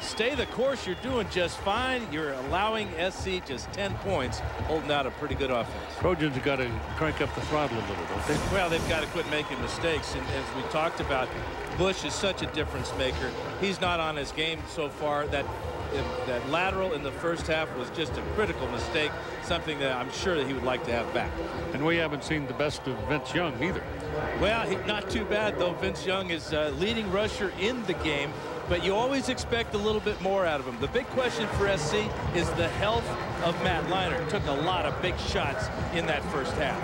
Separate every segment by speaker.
Speaker 1: stay the course, you're doing just fine. You're allowing SC just 10 points, holding out a pretty good offense.
Speaker 2: Trojans have got to crank up the throttle a little, don't they?
Speaker 1: Well, they've got to quit making mistakes. And as we talked about, Bush is such a difference maker. He's not on his game so far. That lateral in the first half was just a critical mistake, something that I'm sure that he would like to have back.
Speaker 2: And we haven't seen the best of Vince Young either.
Speaker 1: Well, not too bad, though. Vince Young is leading rusher in the game, but you always expect a little bit more out of him. The big question for SC is the health of Matt Leinart. Took a lot of big shots in that first half.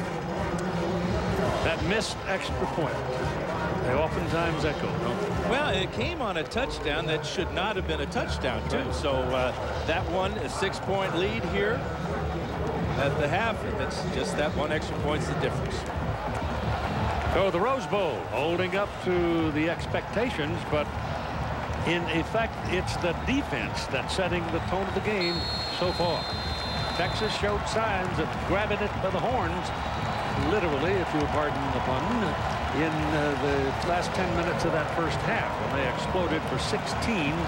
Speaker 2: That missed extra point, they oftentimes echo, don't they?
Speaker 1: Well, it came on a touchdown that should not have been a touchdown, too. Right. So that one, a 6-point lead here at the half. That's just that one extra point's the difference.
Speaker 2: So the Rose Bowl holding up to the expectations, but in effect, it's the defense that's setting the tone of the game so far. Texas showed signs of grabbing it by the horns, literally, if you'll pardon the pun, in the last 10 minutes of that first half when they exploded for 16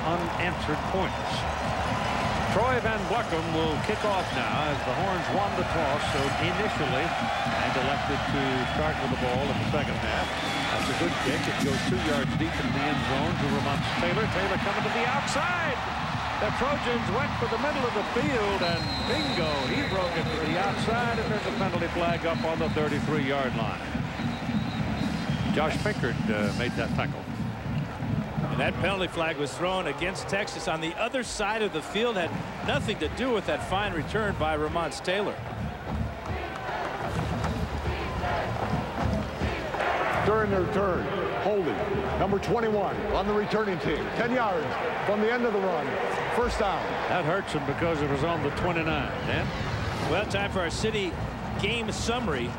Speaker 2: unanswered points. Troy Van Bluckham will kick off now as the Horns won the toss so initially and elected to start with the ball in the second half. That's a good kick. It goes 2 yards deep in the end zone to Ramon Taylor. Taylor coming to the outside. The Trojans went for the middle of the field, and bingo, he broke it to the outside, and there's a penalty flag up on the 33-yard line. Josh Pinkard made that tackle.
Speaker 1: And that penalty flag was thrown against Texas on the other side of the field. Had nothing to do with that fine return by Ramon Taylor.
Speaker 3: During the return, holding number 21 on the returning team. 10 yards from the end of the run. First down.
Speaker 2: That hurts him because it was on the 29. Dan?
Speaker 1: Well, time for our city game summary.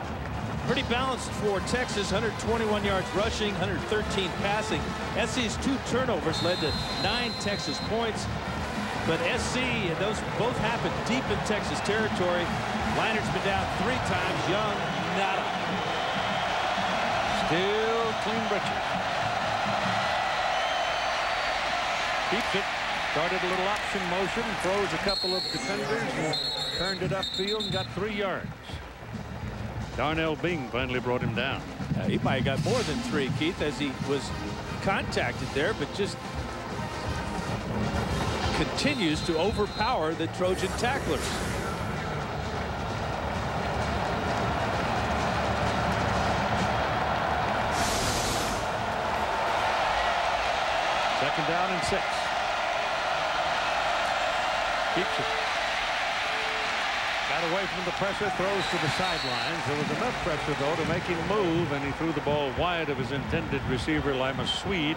Speaker 1: Pretty balanced for Texas. 121 yards rushing, 113 passing. SC's 2 turnovers led to 9 Texas points. But SC, those both happened deep in Texas territory. Leinert's been down 3 times. Young, nada.
Speaker 2: Still clean britches. Keeps it. Started a little option motion. Throws a couple of defenders. And turned it upfield and got 3 yards. Darnell Bing finally brought him down.
Speaker 1: He might have got more than 3, Keith, as he was contacted there, but just continues to overpower the Trojan tacklers.
Speaker 2: Second down and 6. Keeps it. Got away from the pressure, throws to the sidelines. There was enough pressure, though, to make him move, and he threw the ball wide of his intended receiver, Lima Swede.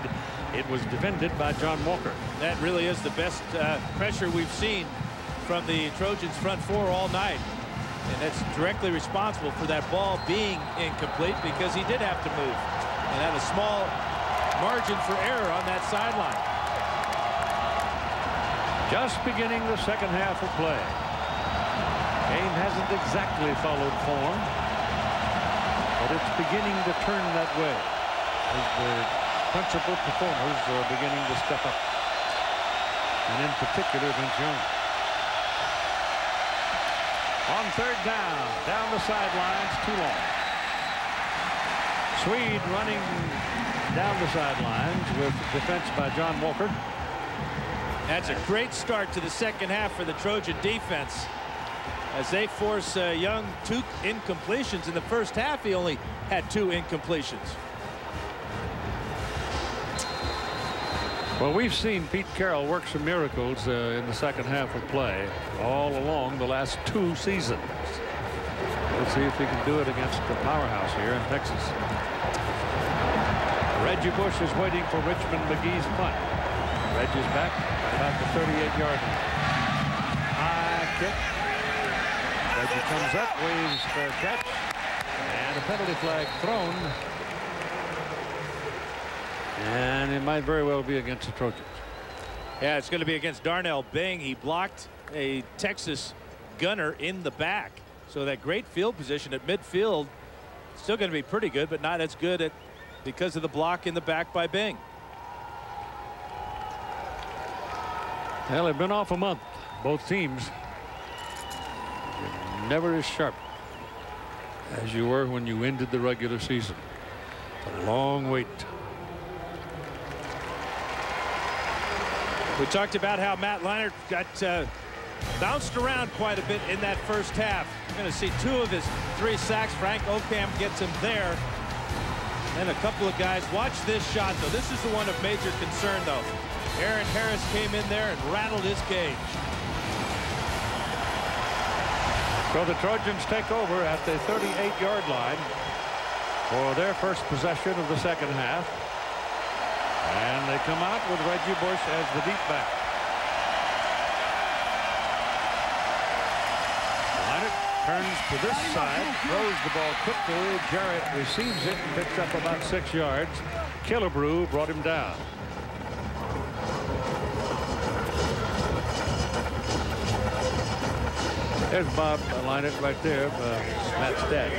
Speaker 2: It was defended by John Walker.
Speaker 1: That really is the best pressure we've seen from the Trojans front 4 all night. And that's directly responsible for that ball being incomplete because he did have to move and had a small margin for error on that sideline.
Speaker 2: Just beginning the second half of play. Game hasn't exactly followed form, but it's beginning to turn that way as the principal performers are beginning to step up, and in particular Vince Young. On third down, down the sidelines, too long. Swede running down the sidelines with defense by John Walker.
Speaker 1: That's a great start to the second half for the Trojan defense as they force Young 2 incompletions. In the first half, he only had 2 incompletions.
Speaker 2: Well, we've seen Pete Carroll work some miracles in the second half of play all along the last 2 seasons. Let's see if he can do it against the powerhouse here in Texas. Reggie Bush is waiting for Richmond McGee's punt. Reggie's back about the 38-yard line. High kick. Reggie comes up, waves for a catch, and a penalty flag thrown. And it might very well be against the Trojans.
Speaker 1: Yeah, it's going to be against Darnell Bing. He blocked a Texas gunner in the back. So that great field position at midfield, still going to be pretty good, but not as good because of the block in the back by Bing.
Speaker 2: Well, they've been off a month, both teams. Never as sharp as you were when you ended the regular season. It's a long wait.
Speaker 1: We talked about how Matt Leinart got bounced around quite a bit in that first half. You're going to see 2 of his 3 sacks. Frank Ocamp gets him there. And a couple of guys. Watch this shot, though. This is the one of major concern, though. Aaron Harris came in there and rattled his cage.
Speaker 2: So the Trojans take over at the 38-yard line for their first possession of the second half. And they come out with Reggie Bush as the deep back. Leinart turns to this side, throws the ball quickly. Jarrett receives it and picks up about 6 yards. Killebrew brought him down. There's Bob Leinart right there, Matt's dad.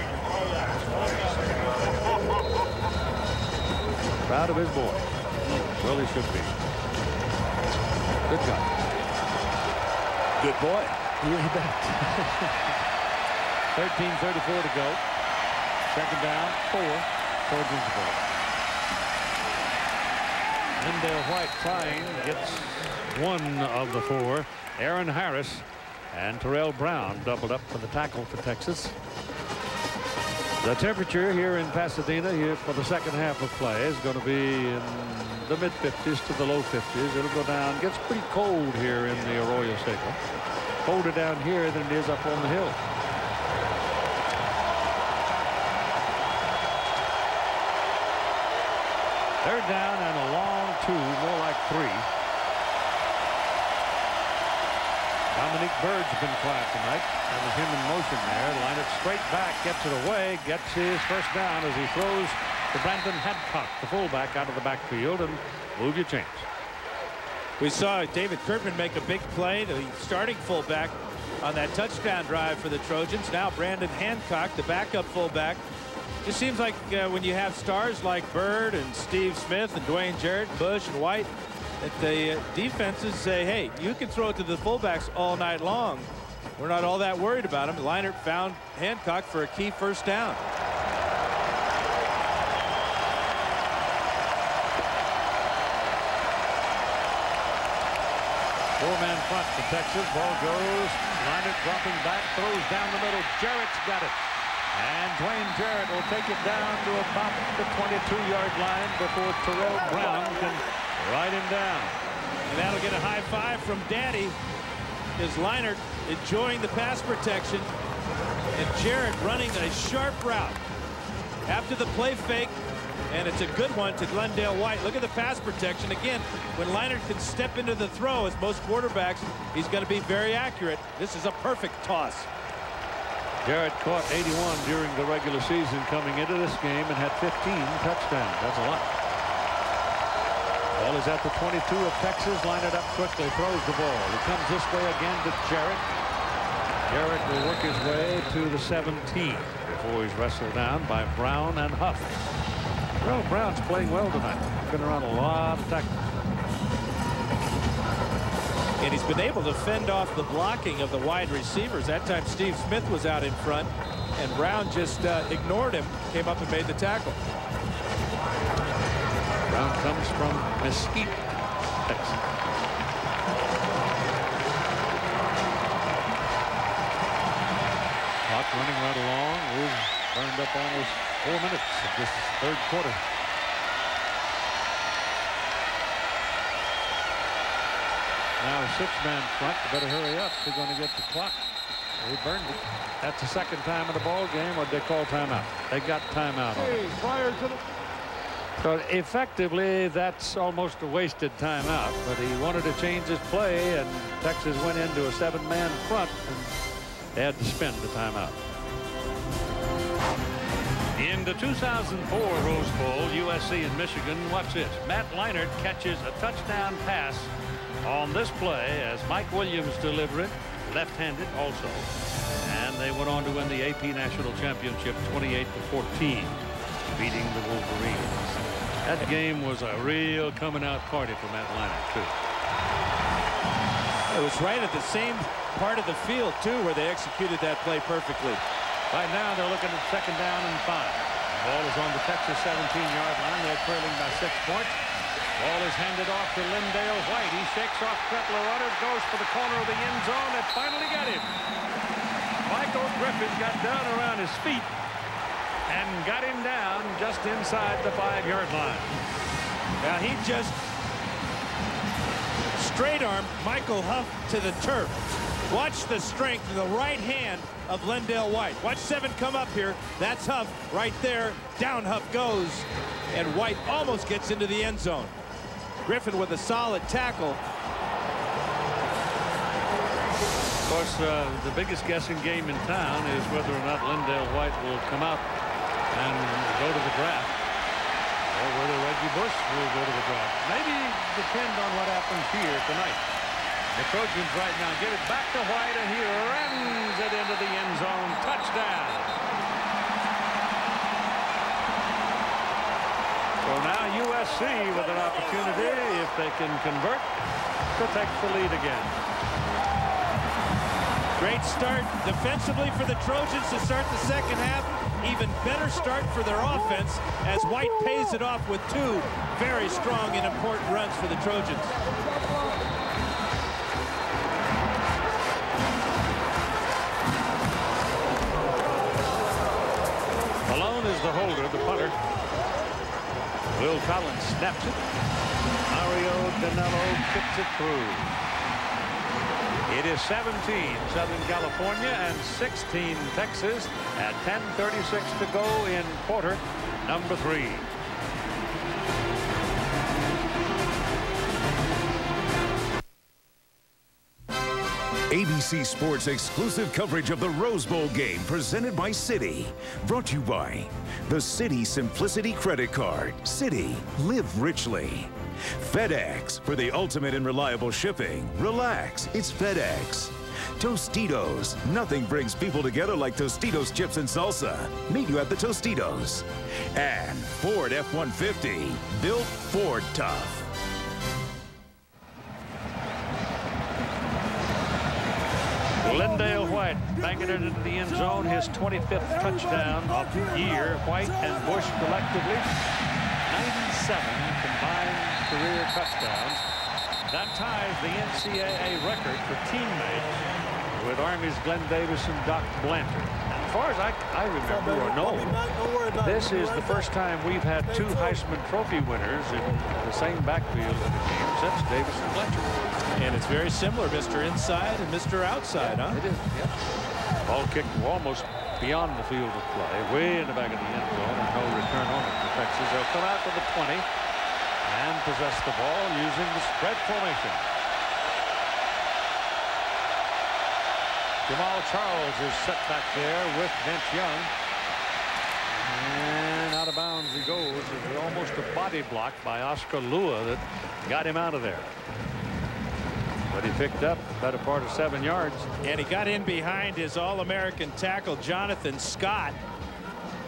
Speaker 2: Proud of his boy. Well, he should be. Good job.
Speaker 1: Good boy.
Speaker 2: You bet. 13:34 to go. Second down, 4. Trojans ball. Lindale White trying, gets 1 of the 4. Aaron Harris and Terrell Brown doubled up for the tackle for Texas. The temperature here in Pasadena here for the second half of play is going to be in the mid-50s to the low 50s. It'll go down. Gets pretty cold here in the Arroyo Seco. Colder down here than it is up on the hill. Third down and a long 2, more like 3. Dominique Bird's been quiet tonight. That was him in motion there. Leinart straight back, gets it away, gets his first down as he throws to Brandon Hadcock, the fullback, out of the backfield, and move your chains.
Speaker 1: We saw David Kurtman make a big play, the starting fullback, on that touchdown drive for the Trojans. Now Brandon Hancock, the backup fullback. Just seems like when you have stars like Bird and Steve Smith and Dwayne Jarrett, Bush and White, that the defenses say, hey, you can throw it to the fullbacks all night long. We're not all that worried about him. Leinart found Hancock for a key first down.
Speaker 2: Four-man front for Texas. Ball goes. Leinart dropping back, throws down the middle. Jarrett's got it. And Dwayne Jarrett will take it down to about the 22-yard line before Terrell Brown can ride him down.
Speaker 1: And that'll get a high five from Daddy. Is Leinart enjoying the pass protection. And Jarrett running a sharp route after the play fake. And it's a good one to Glendale White. Look at the pass protection. Again, when Leinart can step into the throw, as most quarterbacks, he's going to be very accurate. This is a perfect toss.
Speaker 2: Jarrett caught 81 during the regular season coming into this game and had 15 touchdowns. That's a lot. Ball is at the 22 of Texas. Leinart up quickly, throws the ball. He comes this way again to Jarrett. Jarrett will work his way to the 17 before he's wrestled down by Brown and Huff. Well, Brown's playing well tonight. Been around a lot of tackles.
Speaker 1: And he's been able to fend off the blocking of the wide receivers. That time Steve Smith was out in front, and Brown just ignored him, came up and made the tackle.
Speaker 2: Brown comes from Mesquite, Texas. Clock running right along. We've burned up almost 4 minutes of this third quarter. Now a six-man front. Better hurry up. They're going to get the clock. They burned it. That's the second time in the ball game, or they call timeout. They got timeout on it.
Speaker 3: Prior to the...
Speaker 2: So effectively, that's almost a wasted timeout. But he wanted to change his play, and Texas went into a seven-man front, and they had to spend the timeout. In the 2004 Rose Bowl, USC and Michigan, watch this. Matt Leinart catches a touchdown pass on this play as Mike Williams delivered it, left-handed also. And they went on to win the AP National Championship 28-14, beating the Wolverines. That game was a real coming-out party for Matt Leinart, too.
Speaker 1: It was right at the same part of the field, too, where they executed that play perfectly.
Speaker 2: Right now, they're looking at 2nd down and 5. Ball is on the Texas 17-yard line. They're trailing by 6 points. Ball is handed off to Lindale White. He shakes off a couple of runners, goes for the corner of the end zone, and finally got him. Michael Griffin got down around his feet and got him down just inside the 5-yard line.
Speaker 1: Now he just straight arm Michael Huff to the turf. Watch the strength of the right hand of Lindale White. Watch 7 come up here. That's Huff right there. Down Huff goes, and White almost gets into the end zone. Griffin with a solid tackle.
Speaker 2: Of course, the biggest guessing game in town is whether or not Lindale White will come out and go to the draft, or whether Reggie Bush will go to the draft. Maybe depend on what happens here tonight. The Trojans right now get it back to White, and he rams it into the end zone. Touchdown. So now USC with an opportunity, if they can convert, to take the lead again.
Speaker 1: Great start defensively for the Trojans to start the second half. Even better start for their offense as White pays it off with 2 very strong and important runs for the Trojans.
Speaker 2: Alone is the holder, the punter. Will Collins snaps it. Mario Danello kicks it through. It is 17 Southern California and 16 Texas at 10:36 to go in quarter number 3.
Speaker 4: ABC Sports exclusive coverage of the Rose Bowl game presented by Citi. Brought to you by the Citi Simplicity Credit Card. Citi, live richly. FedEx, for the ultimate in reliable shipping. Relax, it's FedEx. Tostitos, nothing brings people together like Tostitos chips and salsa. Meet you at the Tostitos. And Ford F-150, built Ford tough.
Speaker 2: Lindale White banging it into the end zone, his 25th touchdown of the year. White and Bush collectively 97 combined career touchdowns. That ties the NCAA record for teammates with Army's Glenn Davis and Doc Blanchard. As far as I remember or know, this is the first time we've had 2 Heisman Trophy winners in the same backfield in the game since Davis and Blanchard.
Speaker 1: And it's very similar, Mr. Inside and Mr. Outside, huh?
Speaker 2: It is, yeah. Ball kicked almost beyond the field of play, way in the back of the end zone, and no return on it for Texas. They'll come out to the 20 and possess the ball using the spread formation. Jamal Charles is set back there with Vince Young. And out of bounds he goes. It's almost a body block by Oscar Lua that got him out of there. But he picked up the better part of 7 yards.
Speaker 1: And he got in behind his All-American tackle, Jonathan Scott,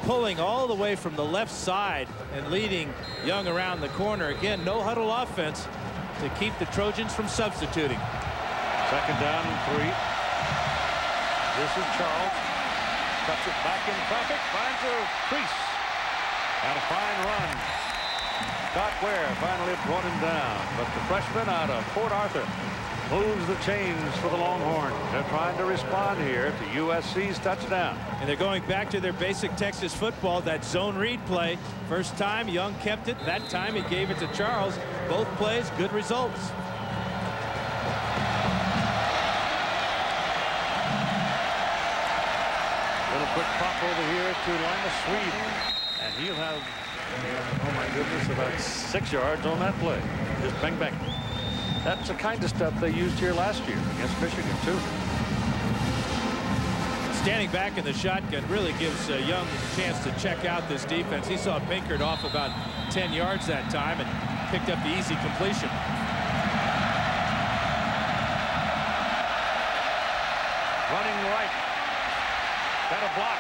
Speaker 1: pulling all the way from the left side and leading Young around the corner. Again, no huddle offense to keep the Trojans from substituting.
Speaker 2: 2nd down and 3. This is Charles. Cuts it back in traffic. Finds a crease. And a fine run. Scott Ware finally brought him down. But the freshman out of Port Arthur moves the chains for the Longhorns. They're trying to respond here to USC's touchdown.
Speaker 1: And they're going back to their basic Texas football, that zone read play. First time, Young kept it. That time, he gave it to Charles. Both plays, good results.
Speaker 2: Little quick pop over here to Linus Swede. And he'll have, oh my goodness, about 6 yards on that play. Just bang, bang. That's the kind of stuff they used here last year against Michigan, too.
Speaker 1: Standing back in the shotgun really gives Young a chance to check out this defense. He saw Pinkert off about 10 yards that time and picked up the easy completion. Running right. Got a block.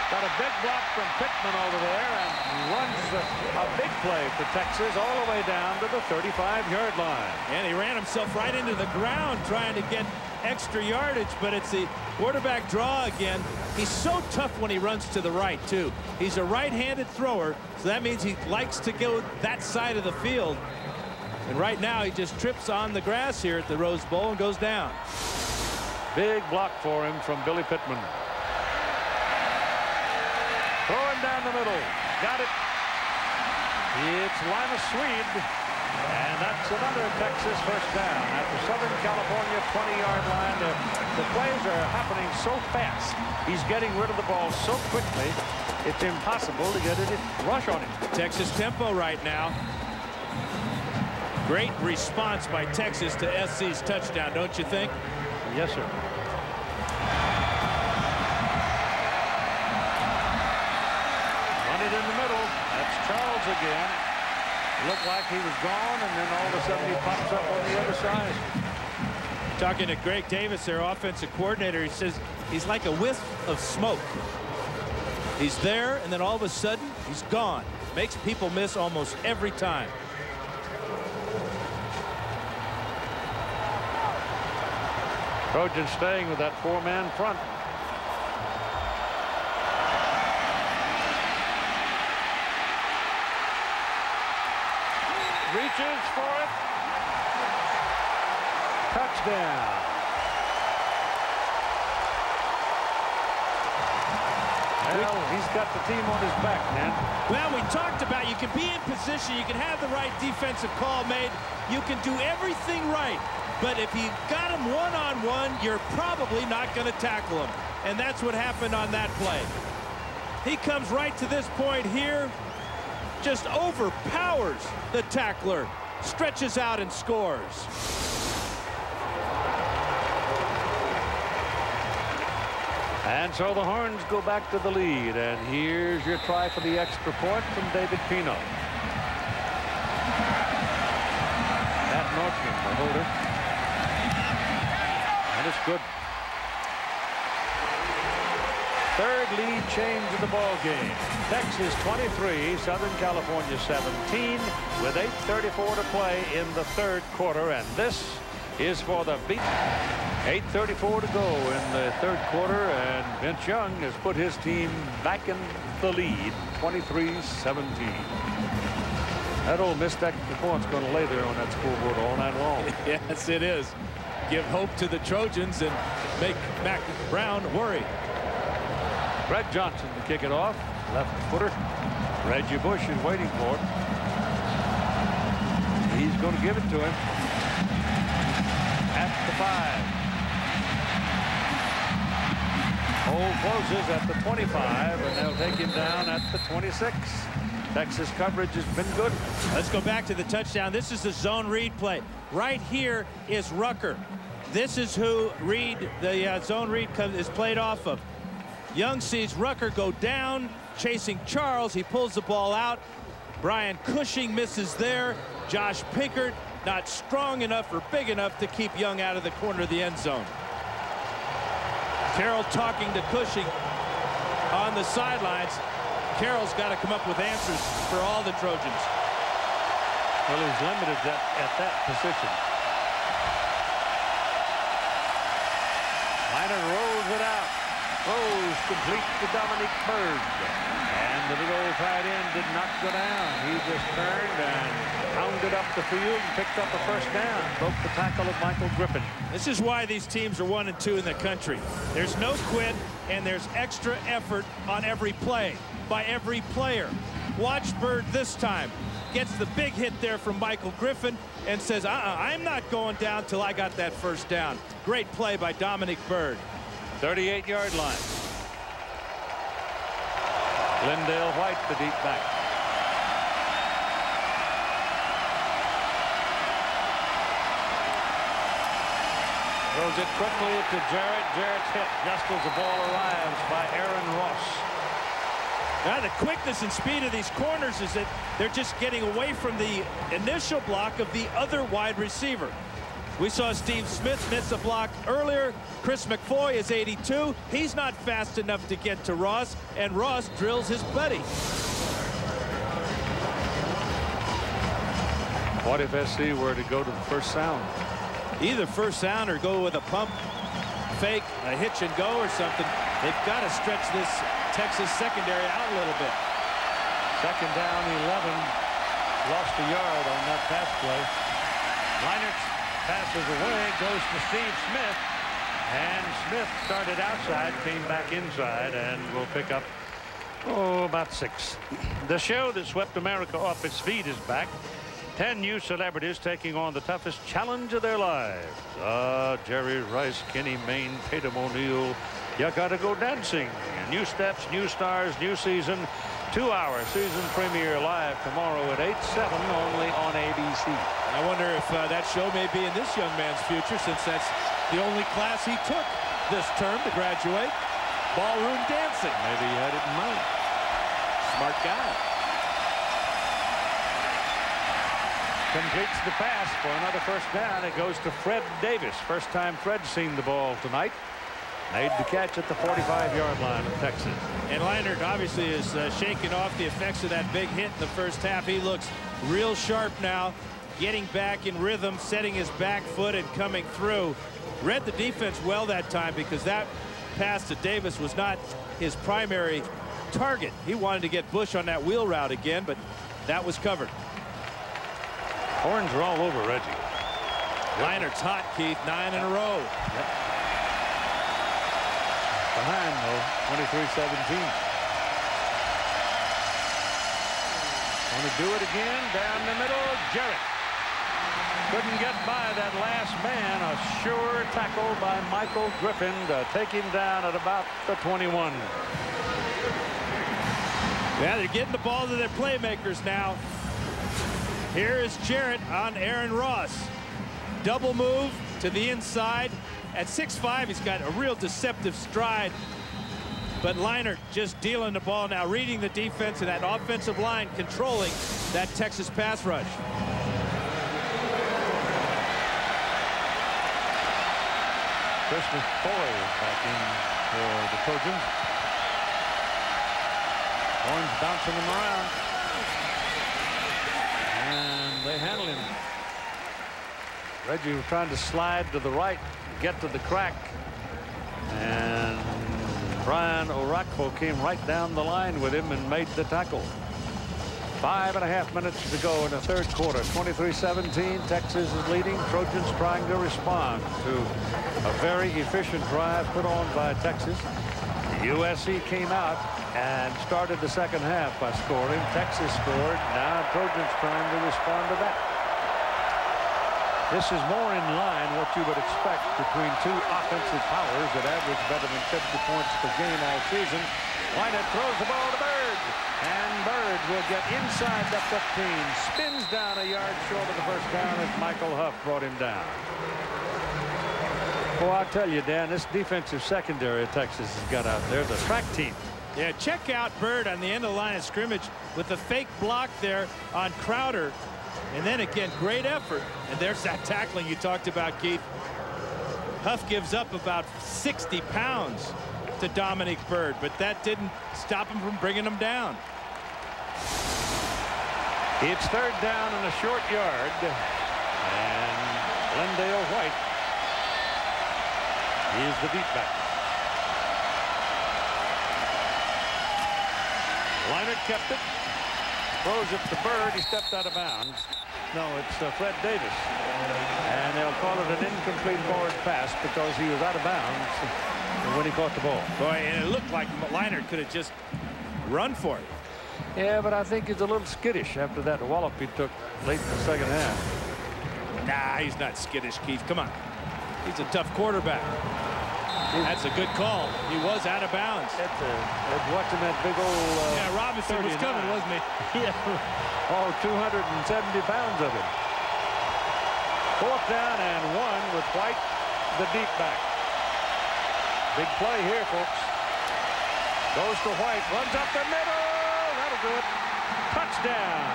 Speaker 2: Got a big block from Pittman over there and runs a big play for Texas all the way down to the 35-yard line.
Speaker 1: And he ran himself right into the ground trying to get extra yardage, but it's the quarterback draw again. He's so tough when he runs to the right, too. He's a right-handed thrower, so that means he likes to go that side of the field. And right now, he just trips on the grass here at the Rose Bowl and goes down.
Speaker 2: Big block for him from Billy Pittman. Throwing down the middle. Got it. It's Linus Swede. And that's another Texas first down at the Southern California 20-yard line. The plays are happening so fast. He's getting rid of the ball so quickly, it's impossible to get a rush on him.
Speaker 1: Texas tempo right now. Great response by Texas to SC's touchdown, don't you think?
Speaker 2: Yes, sir. Run it in the middle. That's Charles again. Looked like he was gone, and then all of a sudden he pops up on the other side.
Speaker 1: Talking to Greg Davis, their offensive coordinator, he says he's like a whiff of smoke. He's there, and then all of a sudden he's gone. Makes people miss almost every time.
Speaker 2: Trojans staying with that four-man front. Reaches for it. Touchdown. Well, he's got the team on his back, man.
Speaker 1: Well, we talked about you can be in position, you can have the right defensive call made, you can do everything right. But if you got him one-on-one, you're probably not going to tackle him. And that's what happened on that play. He comes right to this point here, just overpowers the tackler, stretches out and scores.
Speaker 2: And so the Horns go back to the lead. And here's your try for the extra point from David Pino. Matt Northman, the holder. And it's good. Third lead change of the ball game. Texas 23, Southern California 17, with 8:34 to play in the third quarter. And this is for the beat. 8:34 to go in the third quarter, and Vince Young has put his team back in the lead, 23-17. That old Miss Texas point's going to lay there on that scoreboard all night long.
Speaker 1: Yes, it is. Give hope to the Trojans and make Mac Brown worry.
Speaker 2: Greg Johnson to kick it off. Left footer. Reggie Bush is waiting for it. He's going to give it to him. At the 5. Hole closes at the 25, and they'll take him down at the 26. Texas coverage has been good.
Speaker 1: Let's go back to the touchdown. This is the zone read play. Right here is Rucker. This is who Reed, the zone read is played off of. Young sees Rucker go down, chasing Charles. He pulls the ball out. Brian Cushing misses there. Josh Pinkert not strong enough or big enough to keep Young out of the corner of the end zone. Carroll talking to Cushing on the sidelines. Carroll's got to come up with answers for all the Trojans.
Speaker 2: Well, he's limited at that position. Miner rolls it out. Throws complete to Dominique Bird. And the big old tight end did not go down. He just turned and pounded up the field and picked up a first down. Broke the tackle of Michael Griffin.
Speaker 1: This is why these teams are 1 and 2 in the country. There's no quit, and there's extra effort on every play by every player. Watch Bird this time. Gets the big hit there from Michael Griffin and says, I'm not going down till I got that first down. Great play by Dominique Bird.
Speaker 2: 38-yard line. Glendale White, the deep back. Throws it quickly to Jarrett. Jarrett's hit just as the ball arrives by Aaron Ross.
Speaker 1: Now the quickness and speed of these corners is that they're just getting away from the initial block of the other wide receiver. We saw Steve Smith miss a block earlier. Chris McFoy is 82. He's not fast enough to get to Ross, and Ross drills his buddy.
Speaker 2: What if SC were to go to the first sound?
Speaker 1: Either first sound or go with a pump fake, a hitch and go or something. They've got to stretch this Texas secondary out a little bit.
Speaker 2: Second down, 11. Lost a yard on that pass play. Leinert passes away, goes to Steve Smith. And Smith started outside, came back inside, and will pick up, about 6. The show that swept America off its feet is back. 10 new celebrities taking on the toughest challenge of their lives. Jerry Rice, Kenny Mayne, Tatum O'Neal. You gotta go dancing. New steps, new stars, new season. 2-hour season premiere live tomorrow at 8/7 only on ABC.
Speaker 1: I wonder if that show may be in this young man's future, since that's the only class he took this term to graduate. Ballroom dancing.
Speaker 2: Maybe he had it in mind.
Speaker 1: Smart guy.
Speaker 2: Completes the pass for another first down. It goes to Fred Davis. First time Fred's seen the ball tonight. Made the catch at the 45-yard line of Texas.
Speaker 1: And Leinert obviously is shaking off the effects of that big hit in the first half. He looks real sharp now, getting back in rhythm, setting his back foot and coming through. Read the defense well that time, because that pass to Davis was not his primary target. He wanted to get Bush on that wheel route again, but that was covered.
Speaker 2: Horns are all over Reggie.
Speaker 1: Leinert's hot, Keith. 9 in a row.
Speaker 2: Yep. Behind, though, 23-17. Want to do it again down the middle. Jarrett couldn't get by that last man. A sure tackle by Michael Griffin to take him down at about the 21.
Speaker 1: Yeah, they're getting the ball to their playmakers now. Here is Jarrett on Aaron Ross. Double move to the inside. At 6'5", he's got a real deceptive stride. But Leinert just dealing the ball now, reading the defense and that offensive line, controlling that Texas pass rush.
Speaker 2: Chris McFoy back in for the Trojans. Horns bouncing him around. And they handle him. Reggie was trying to slide to the right, get to the crack. And Brian Orakpo came right down the line with him and made the tackle. 5.5 minutes to go in the third quarter. 23-17. Texas is leading. Trojans trying to respond to a very efficient drive put on by Texas. USC came out and started the second half by scoring. Texas scored. Now Trojans trying to respond to that. This is more in line what you would expect between two offensive powers that average better than 50 points per game all season. Leinert throws the ball to Bird, and Bird will get inside the 15. Spins down a yard short of the first down as Michael Huff brought him down. Well, I'll tell you, Dan, this defensive secondary Texas has got out there, the track team.
Speaker 1: Yeah, check out Bird on the end of the line of scrimmage with the fake block there on Crowder. And then again, great effort. And there's that tackling you talked about, Keith. Huff gives up about 60 pounds to Dominic Bird, but that didn't stop him from bringing him down.
Speaker 2: It's third down and a short yard. And Glendale White is the deep back. Leinert kept it. Throws it to Bird. He stepped out of bounds. No, it's Fred Davis. And they'll call it an incomplete forward pass because he was out of bounds when he caught the ball.
Speaker 1: Boy, and it looked like Leinert could have just run for it.
Speaker 2: Yeah, but I think he's a little skittish after that wallop he took late in the second half.
Speaker 1: Nah, he's not skittish, Keith. Come on. He's a tough quarterback. That's a good call. He was out of bounds.
Speaker 2: That's watching that big old...
Speaker 1: yeah, Robinson was coming, wasn't he?
Speaker 2: Yeah. All 270 pounds of him. Fourth down and 1 with White, the deep back. Big play here, folks. Goes to White, runs up the middle. That'll do it. Touchdown.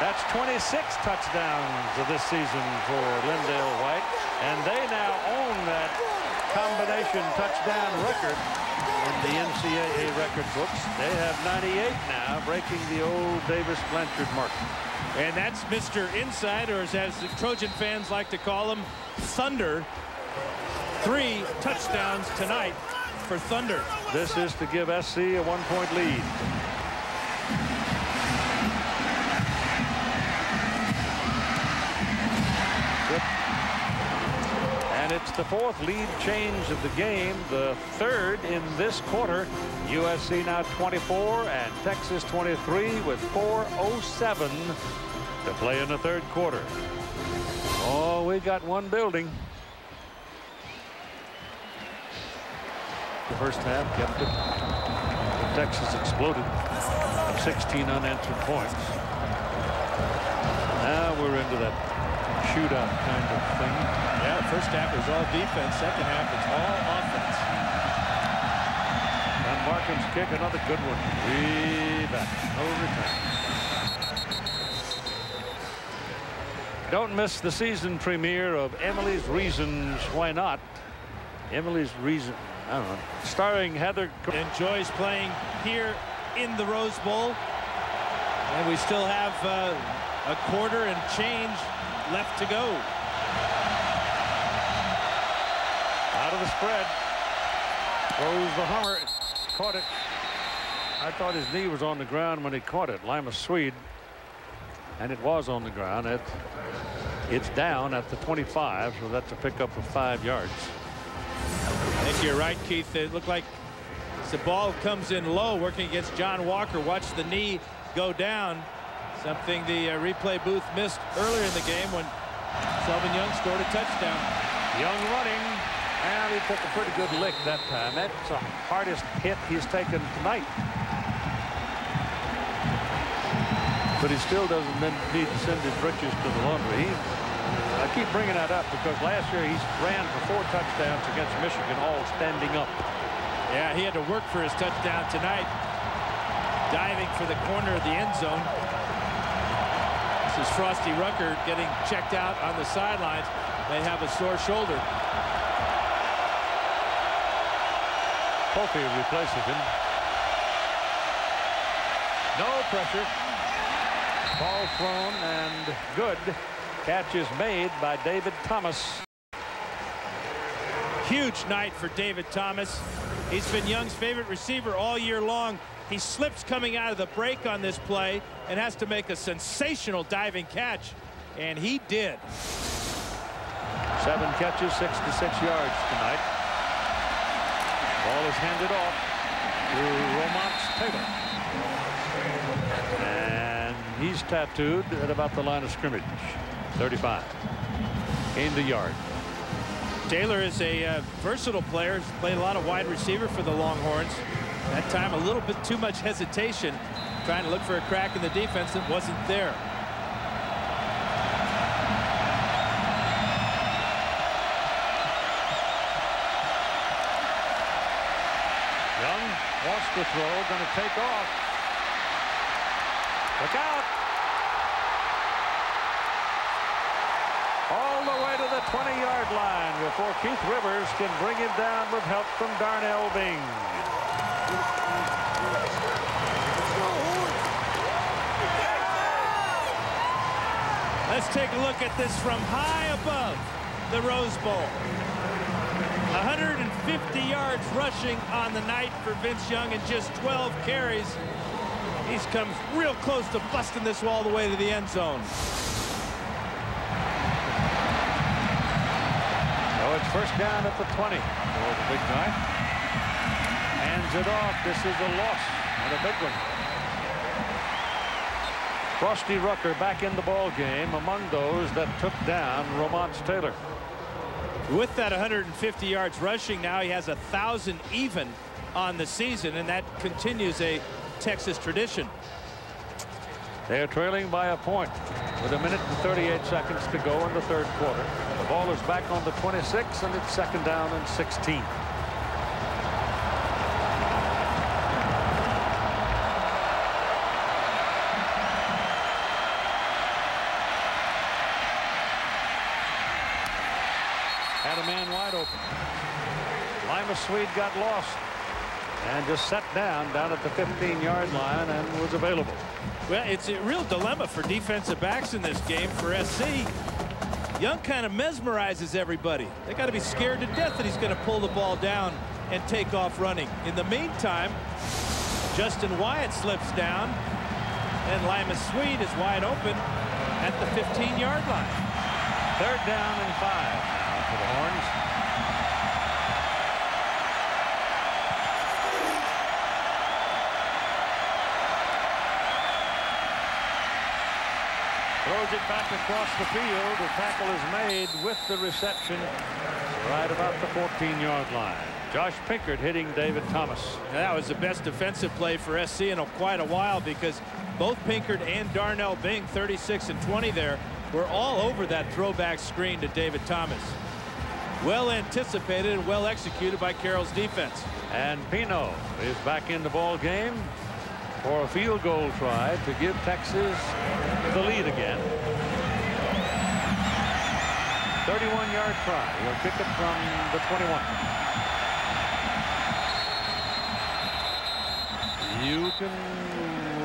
Speaker 2: That's 26 touchdowns of this season for Lindale White, and they now own that combination touchdown record in the NCAA record books. They have 98 now, breaking the old Davis Blanchard mark.
Speaker 1: And that's Mr. Inside, or as the Trojan fans like to call him, Thunder. 3 touchdowns tonight for Thunder.
Speaker 2: This is to give SC a 1-point lead. And it's the 4th lead change of the game, the 3rd in this quarter. USC now 24 and Texas 23 with 4:07 to play in the 3rd quarter. Oh, we got one building. The first half kept it. Texas exploded. 16 unanswered points. Now we're into that shootout kind of thing.
Speaker 1: Yeah, first half was all defense. Second half it's all offense.
Speaker 2: And Markham's kick, another good one. Way back. No return. Don't miss the season premiere of Emily's Reasons Why Not. Emily's Reason. I don't know. Starring Heather.
Speaker 1: Enjoys playing here in the Rose Bowl. And we still have a quarter and change left to go.
Speaker 2: Out of the spread. Throws the Hummer. Caught it. I thought his knee was on the ground when he caught it. Lima Swede. And it was on the ground. It's down at the 25, so that's a pickup of 5 yards.
Speaker 1: I think you're right, Keith. It looked like the ball comes in low, working against John Walker. Watch the knee go down. Something the replay booth missed earlier in the game when Selvin Young scored a touchdown.
Speaker 2: Young running, and he took a pretty good lick that time. That's the hardest hit he's taken tonight. But he still doesn't need to send his britches to the laundry. I keep bringing that up because last year he ran for 4 touchdowns against Michigan, all standing up.
Speaker 1: Yeah, he had to work for his touchdown tonight, diving for the corner of the end zone. This is Frosty Rucker getting checked out on the sidelines. May have a sore shoulder.
Speaker 2: Kofi replaces him. No pressure. Ball thrown and good. Catch is made by David Thomas.
Speaker 1: Huge night for David Thomas. He's been Young's favorite receiver all year long. He slips coming out of the break on this play and has to make a sensational diving catch, and he did.
Speaker 2: 7 catches, 66 yards tonight. Ball is handed off to Romance Taylor. And he's tattooed at about the line of scrimmage. 35. Gained a yard.
Speaker 1: Taylor is a versatile player. He's played a lot of wide receiver for the Longhorns. That time a little bit too much hesitation, trying to look for a crack in the defense that wasn't there.
Speaker 2: Young wants to throw, going to take off. Look out. All the way to the 20-yard line before Keith Rivers can bring him down with help from Darnell Bing.
Speaker 1: Let's take a look at this from high above the Rose Bowl. 150 yards rushing on the night for Vince Young and just 12 carries. He's come real close to busting this all the way to the end zone.
Speaker 2: It's first down at the 20 for the big guy. Hands it off. This is a loss and a big one. Frosty Rucker back in the ball game among those that took down Romance Taylor.
Speaker 1: With that 150 yards rushing, now he has 1,000 even on the season, and that continues a Texas tradition.
Speaker 2: They're trailing by a point with 1 minute and 38 seconds to go in the 3rd quarter. The ball is back on the 26, and it's 2nd down and 16. had a man wide open. Lima Swede got lost and just sat down at the 15-yard line and was available.
Speaker 1: Well, it's a real dilemma for defensive backs in this game for SC. Young kind of mesmerizes everybody. They got to be scared to death that he's going to pull the ball down and take off running. In the meantime, Justin Wyatt slips down, and Lima Swede is wide open at the 15-yard line.
Speaker 2: 3rd down and 5 now for the Horns. Throws it back across the field. The tackle is made with the reception right about the 14-yard line. Josh Pinkert hitting David Thomas.
Speaker 1: That was the best defensive play for SC in quite a while, because both Pinkert and Darnell Bing, 36 and 20 there, were all over that throwback screen to David Thomas. Well anticipated and well executed by Carroll's defense.
Speaker 2: And Pino is back in the ball game for a field goal try to give Texas the lead again. 31-yard try. He'll kick it from the 21. You can,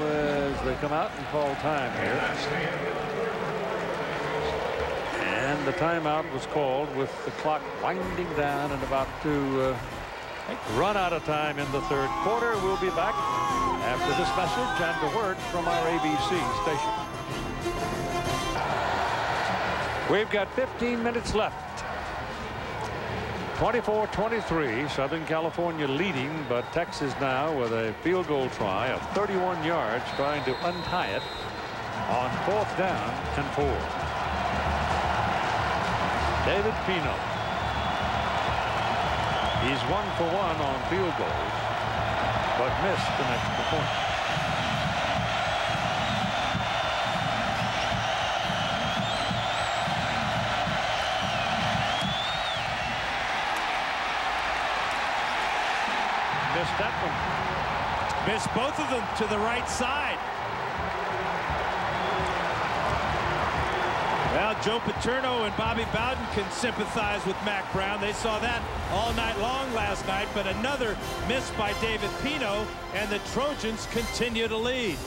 Speaker 2: as they come out and call time here. And the timeout was called with the clock winding down and about to run out of time in the 3rd quarter. We'll be back after this message and a word from our ABC station. We've got 15 minutes left. 24-23, Southern California leading, but Texas now with a field goal try of 31 yards, trying to untie it on 4th down and 4. David Pino. He's 1 for 1 on field goals, but missed an extra point. Missed that one.
Speaker 1: Missed both of them to the right side. Well, Joe Paterno and Bobby Bowden can sympathize with Mac Brown. They saw that all night long last night, but another miss by David Pino, and the Trojans continue to lead.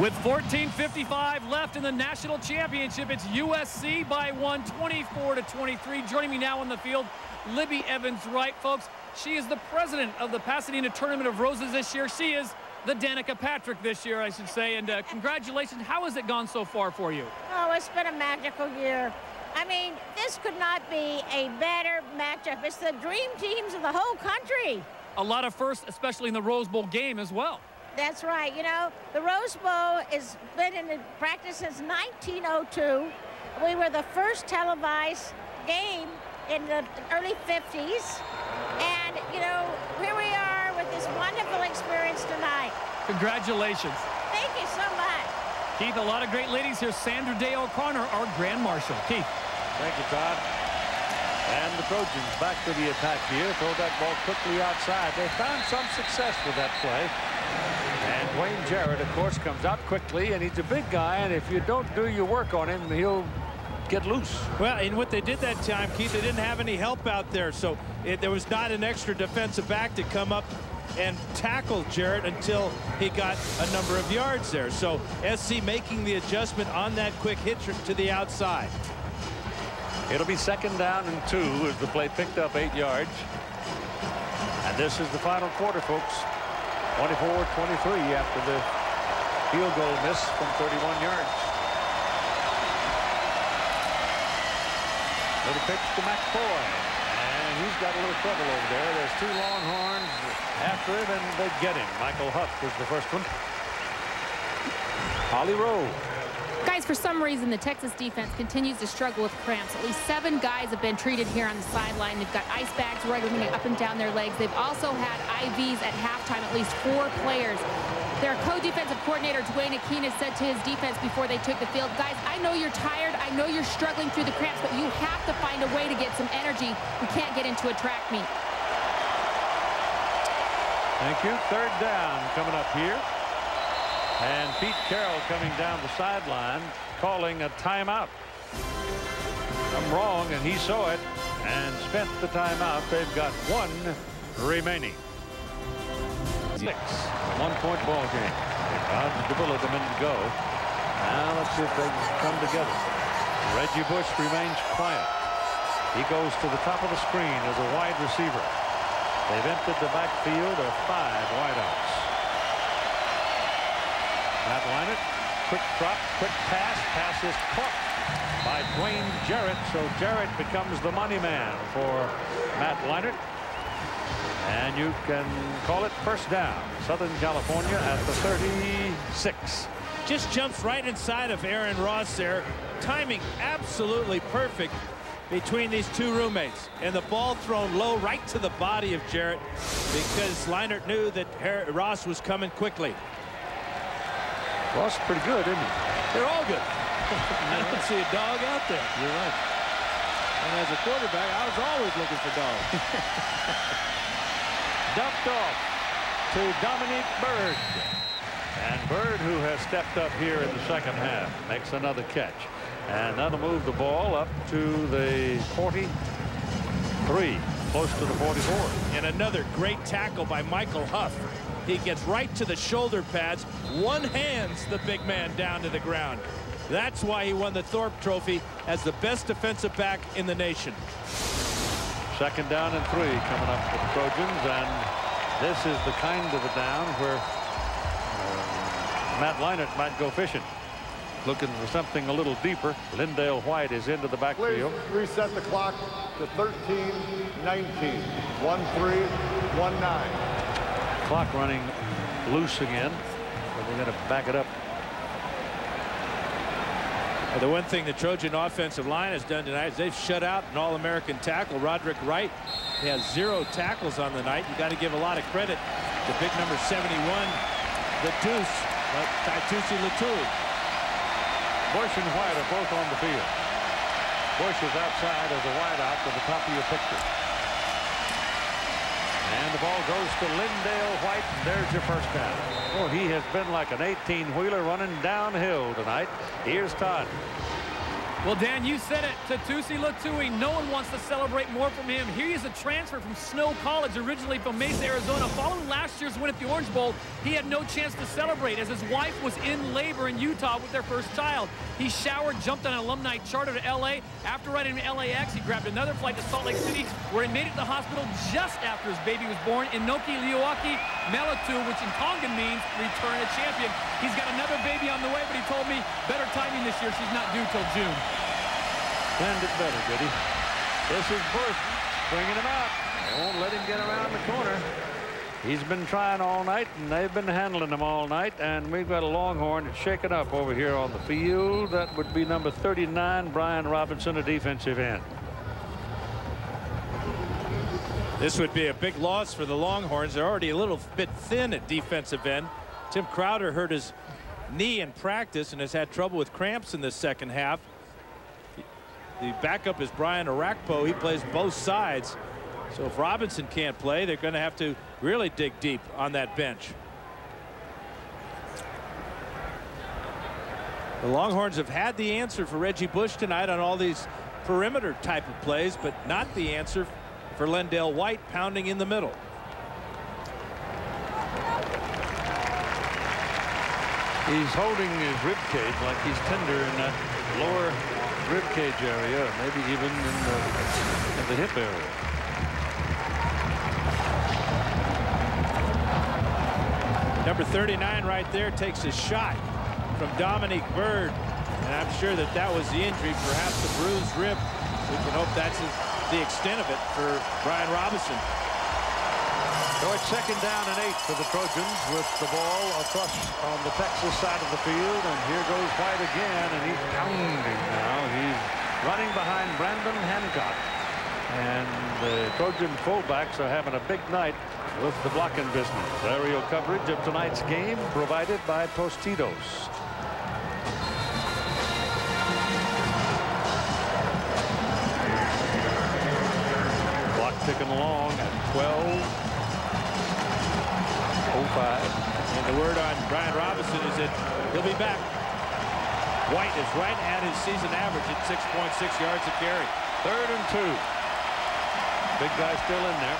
Speaker 5: With 14:55 left in the national championship, it's USC by 1, 24-23. Joining me now on the field, Libby Evans-Wright, folks. She is the president of the Pasadena Tournament of Roses this year. She is the Danica Patrick this year, I should say. And congratulations. How has it gone so far for you?
Speaker 6: Oh, it's been a magical year. I mean, this could not be a better matchup. It's the dream teams of the whole country.
Speaker 5: A lot of firsts, especially in the Rose Bowl game as well.
Speaker 6: That's right. You know, the Rose Bowl has been in practice since 1902. We were the first televised game in the early 50s. And, you know, here we are with this wonderful experience tonight.
Speaker 5: Congratulations.
Speaker 6: Thank you so much.
Speaker 5: Keith, a lot of great ladies here. Sandra Day O'Connor, our Grand Marshal. Keith.
Speaker 2: Thank you, Todd. And the Trojans back to the attack here. Throw that ball quickly outside. They found some success with that play. And Dwayne Jarrett, of course, comes out quickly, and he's a big guy, and if you don't do your work on him, he'll get loose.
Speaker 1: Well, and what they did that time, Keith, they didn't have any help out there, so there was not an extra defensive back to come up and tackle Jarrett until he got a number of yards there. So SC making the adjustment on that quick hit to the outside.
Speaker 2: It'll be 2nd down and 2 as the play picked up 8 yards. And this is the final quarter, folks. 24-23 after the field goal miss from 31 yards. Little pitch to McCoy, and he's got a little trouble over there. There's 2 Longhorns after him, and they get him. Michael Huff was the first one. Holly Rowe.
Speaker 7: Guys, for some reason, the Texas defense continues to struggle with cramps. At least 7 guys have been treated here on the sideline. They've got ice bags regularly up and down their legs. They've also had IVs at halftime, at least 4 players. Their co-defensive coordinator, Dwayne Akina, said to his defense before they took the field, guys, I know you're tired. I know you're struggling through the cramps, but you have to find a way to get some energy. We can't get into a track meet.
Speaker 2: Thank you. 3rd down coming up here. And Pete Carroll coming down the sideline, calling a timeout. I'm wrong, and he saw it and spent the timeout. They've got one remaining. 6. A 1-point ball game. Dodged the bullet a minute ago. Now let's see if they can come together. Reggie Bush remains quiet. He goes to the top of the screen as a wide receiver. They've emptied the backfield of 5 wideouts. Matt Leinart, quick drop, quick pass. Pass is caught by Dwayne Jarrett. So Jarrett becomes the money man for Matt Leinart. And you can call it first down. Southern California at the 36.
Speaker 1: Just jumps right inside of Aaron Ross there. Timing absolutely perfect between these two roommates. And the ball thrown low right to the body of Jarrett because Leinart knew that Ross was coming quickly.
Speaker 2: Ross is pretty good, isn't he?
Speaker 1: They're all good. I don't see a dog out there.
Speaker 2: You're right.
Speaker 1: And as a quarterback, I was always looking for dogs.
Speaker 2: Dumped off to Dominique Bird. And Bird, who has stepped up here in the second half, makes another catch. And that'll move the ball up to the 43, close to the 44.
Speaker 1: And another great tackle by Michael Huff. He gets right to the shoulder pads, one-hands the big man down to the ground. That's why he won the Thorpe Trophy as the best defensive back in the nation.
Speaker 2: 2nd down and 3 coming up for the Trojans, and this is the kind of a down where Matt Leinart might go fishing, looking for something a little deeper. Lindale White is into the backfield.
Speaker 3: Please reset the clock to 13-19. 1-3-1-9.
Speaker 2: Clock running loose again, but we're going to back it up.
Speaker 1: The one thing the Trojan offensive line has done tonight is they've shut out an All-American tackle, Roderick Wright. He has 0 tackles on the night. You got to give a lot of credit to big number 71, the Deuce, Taitusi Latui.
Speaker 2: Bush and White are both on the field. Bush is outside as a wideout to the top of your picture. And the ball goes to Lindale White, and there's your first down. Oh, he has been like an 18-wheeler running downhill tonight. Here's Todd.
Speaker 5: Well, Dan, you said it. Taitusi Latui, no one wants to celebrate more from him. Here he is a transfer from Snow College, originally from Mesa, Arizona. Following last year's win at the Orange Bowl, he had no chance to celebrate as his wife was in labor in Utah with their first child. He showered, jumped on an alumni charter to L.A. After riding to LAX, he grabbed another flight to Salt Lake City, where he made it to the hospital just after his baby was born. Inoki Liuaki Melatu, which in Tongan means return a champion. He's got another baby on the way, but he told me better timing this year. She's not due till June.
Speaker 2: Planned it better, did he? This is Bush bringing him out. They won't let him get around the corner. He's been trying all night, and they've been handling him all night. And we've got a Longhorn that's shaken up over here on the field. That would be number 39, Brian Robinson, a defensive end.
Speaker 1: This would be a big loss for the Longhorns. They're already a little bit thin at defensive end. Tim Crowder hurt his knee in practice and has had trouble with cramps in the second half. The backup is Brian Arakpo. He plays both sides. So if Robinson can't play, they're going to have to really dig deep on that bench. The Longhorns have had the answer for Reggie Bush tonight on all these perimeter type of plays, but not the answer for Lindale White pounding in the middle.
Speaker 2: He's holding his rib cage like he's tender in that lower rib cage area, maybe even in the hip area.
Speaker 1: Number 39 right there takes a shot from Dominique Bird, and I'm sure that that was the injury, perhaps the bruised rib. We can hope that's the extent of it for Brian Robinson.
Speaker 2: So it's 2nd down and 8 for the Trojans with the ball across on the Texas side of the field. And here goes White again, and he's pounding now. He's running behind Brandon Hancock. And the Trojan fullbacks are having a big night with the blocking business. Aerial coverage of tonight's game provided by Tostitos. Clock ticking along at 12:05.
Speaker 1: And the word on Brian Robinson is that he'll be back. White is right at his season average at 6.6 yards a carry.
Speaker 2: 3rd and 2. Big guy still in there.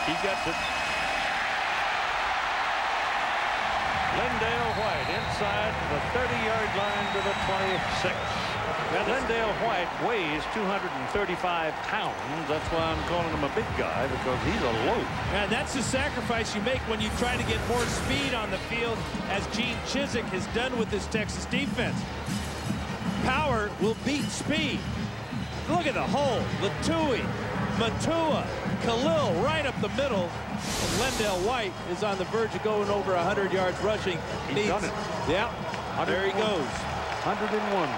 Speaker 2: He gets it. Lindale White inside the 30-yard line to the 26. Lindale White weighs 235 pounds. That's why I'm calling him a big guy, because he's a load.
Speaker 1: And that's the sacrifice you make when you try to get more speed on the field, as Gene Chizik has done with this Texas defense. Power will beat speed. Look at the hole. Latui, Matua, Khalil right up the middle. And Lindale White is on the verge of going over 100 yards rushing.
Speaker 2: He's done it.
Speaker 1: Yeah, there he goes.
Speaker 2: 101.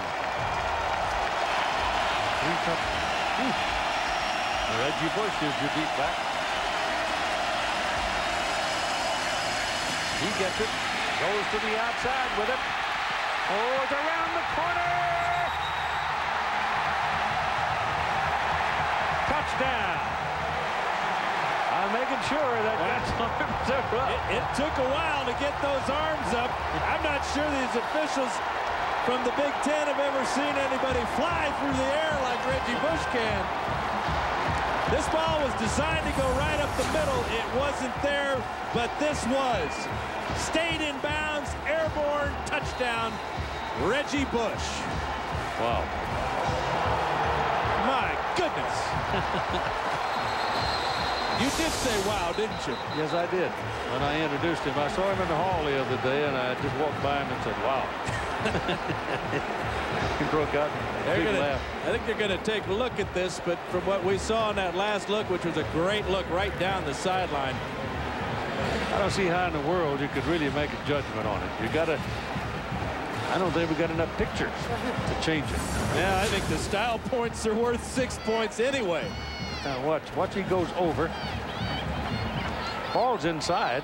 Speaker 2: Reggie Bush is your deep back. He gets it. Goes to the outside with it. Oh, it's around the corner. Touchdown. I'm making sure that gets arms are up.
Speaker 1: It took a while to get those arms up. I'm not sure these officials from the Big Ten have ever seen anybody fly through the air like Reggie Bush can. This ball was designed to go right up the middle. It wasn't there, but this was. Stayed in bounds, airborne, touchdown, Reggie Bush.
Speaker 2: Wow.
Speaker 1: My goodness. You did say wow, didn't you?
Speaker 2: Yes, I did. When I introduced him, I saw him in the hall the other day, and I just walked by him and said, wow. He broke out in a big laugh.
Speaker 1: I think they're going to take a look at this, but from what we saw in that last look, which was a great look right down the sideline.
Speaker 2: I don't see how in the world you could really make a judgment on it. You got to. I don't think we got enough pictures to change it.
Speaker 1: Yeah, I think the style points are worth 6 points anyway.
Speaker 2: Now watch, he goes over. Ball's inside.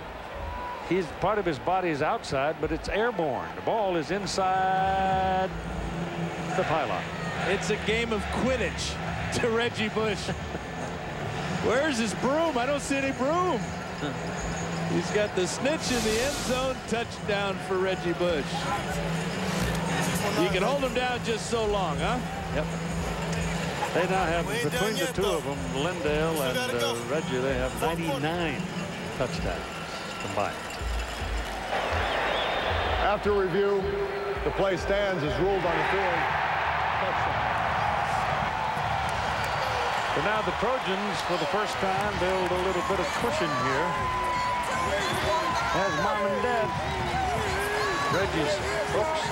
Speaker 2: Part of his body is outside, but it's airborne. The ball is inside the pylon.
Speaker 1: It's a game of Quidditch to Reggie Bush. Where's his broom? I don't see any broom. He's got the snitch in the end zone. Touchdown for Reggie Bush. You can hold him down just so long, huh?
Speaker 2: Yep. They now have, between the two of them, Lindale and Reggie, they have 99 touchdowns combined.
Speaker 3: After review, the play stands as ruled on the field. Touchdown.
Speaker 2: But now the Trojans, for the first time, build a little bit of cushion here. As mom and dad. Reggie's, oops.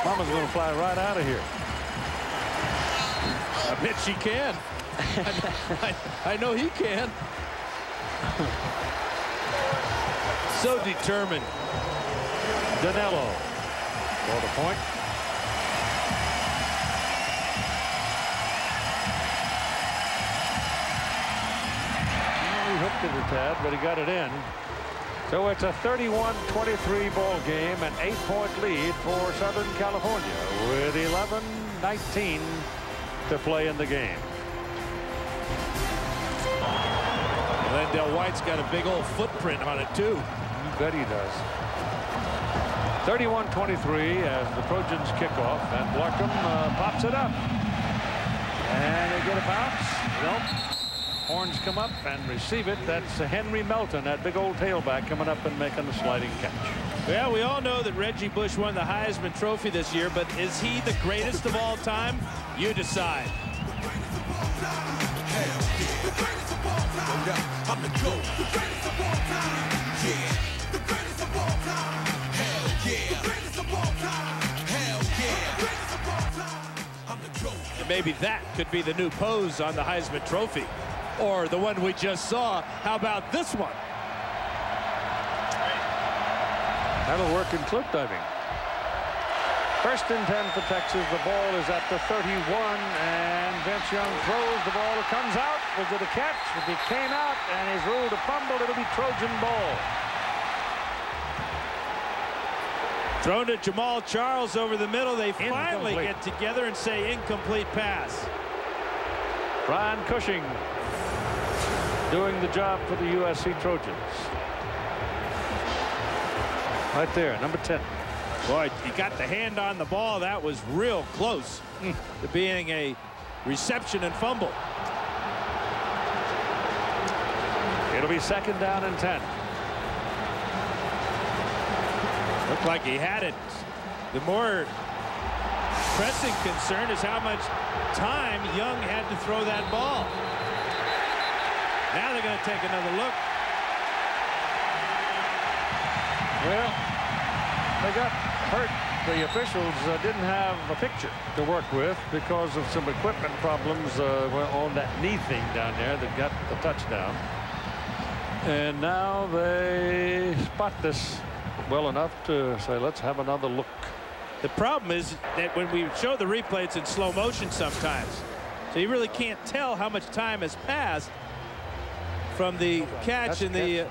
Speaker 2: Mama's going to fly right out of here.
Speaker 1: I bet she can. I know he can. So determined.
Speaker 2: Danilo for the point. He hooked it a tad, but he got it in. So it's a 31-23 ball game, an 8-point lead for Southern California with 11:19 to play in the game.
Speaker 1: Lindale White's got a big old footprint on it too.
Speaker 2: You bet he does. 31-23 as the Trojans kick off, and Blarkham pops it up. And they get a bounce. Nope. Horns come up and receive it. That's Henry Melton, that big old tailback, coming up and making the sliding catch.
Speaker 1: Well, we all know that Reggie Bush won the Heisman Trophy this year, but is he the greatest of all time? You decide.
Speaker 8: I'm the GOAT, the greatest of all time. Yeah, the greatest of all time. Hell yeah, the greatest of all time. Hell yeah, the greatest of all time. I'm the GOAT.
Speaker 1: And maybe that could be the new pose on the Heisman Trophy, or the one we just saw. How about this one?
Speaker 2: That'll work in cliff diving. First and 10 for Texas. The ball is at the 31, and Vince Young throws the ball. It comes out. Was it a catch? It came out, and he's ruled a fumble. It'll be Trojan ball.
Speaker 1: Thrown to Jamal Charles over the middle. They finally get together and say incomplete pass.
Speaker 2: Brian Cushing doing the job for the USC Trojans. Right there, number 10.
Speaker 1: Boy, he got the hand on the ball. That was real close to being a reception and fumble.
Speaker 2: It'll be 2nd down and 10.
Speaker 1: Looked like he had it. The more pressing concern is how much time Young had to throw that ball. Now they're going to take another look.
Speaker 2: Well, they got hurt. The officials didn't have a picture to work with because of some equipment problems on that knee thing down there that got the touchdown. And now they spot this well enough to say, let's have another look.
Speaker 1: The problem is that when we show the replay, it's in slow motion sometimes. So you really can't tell how much time has passed from the catch and the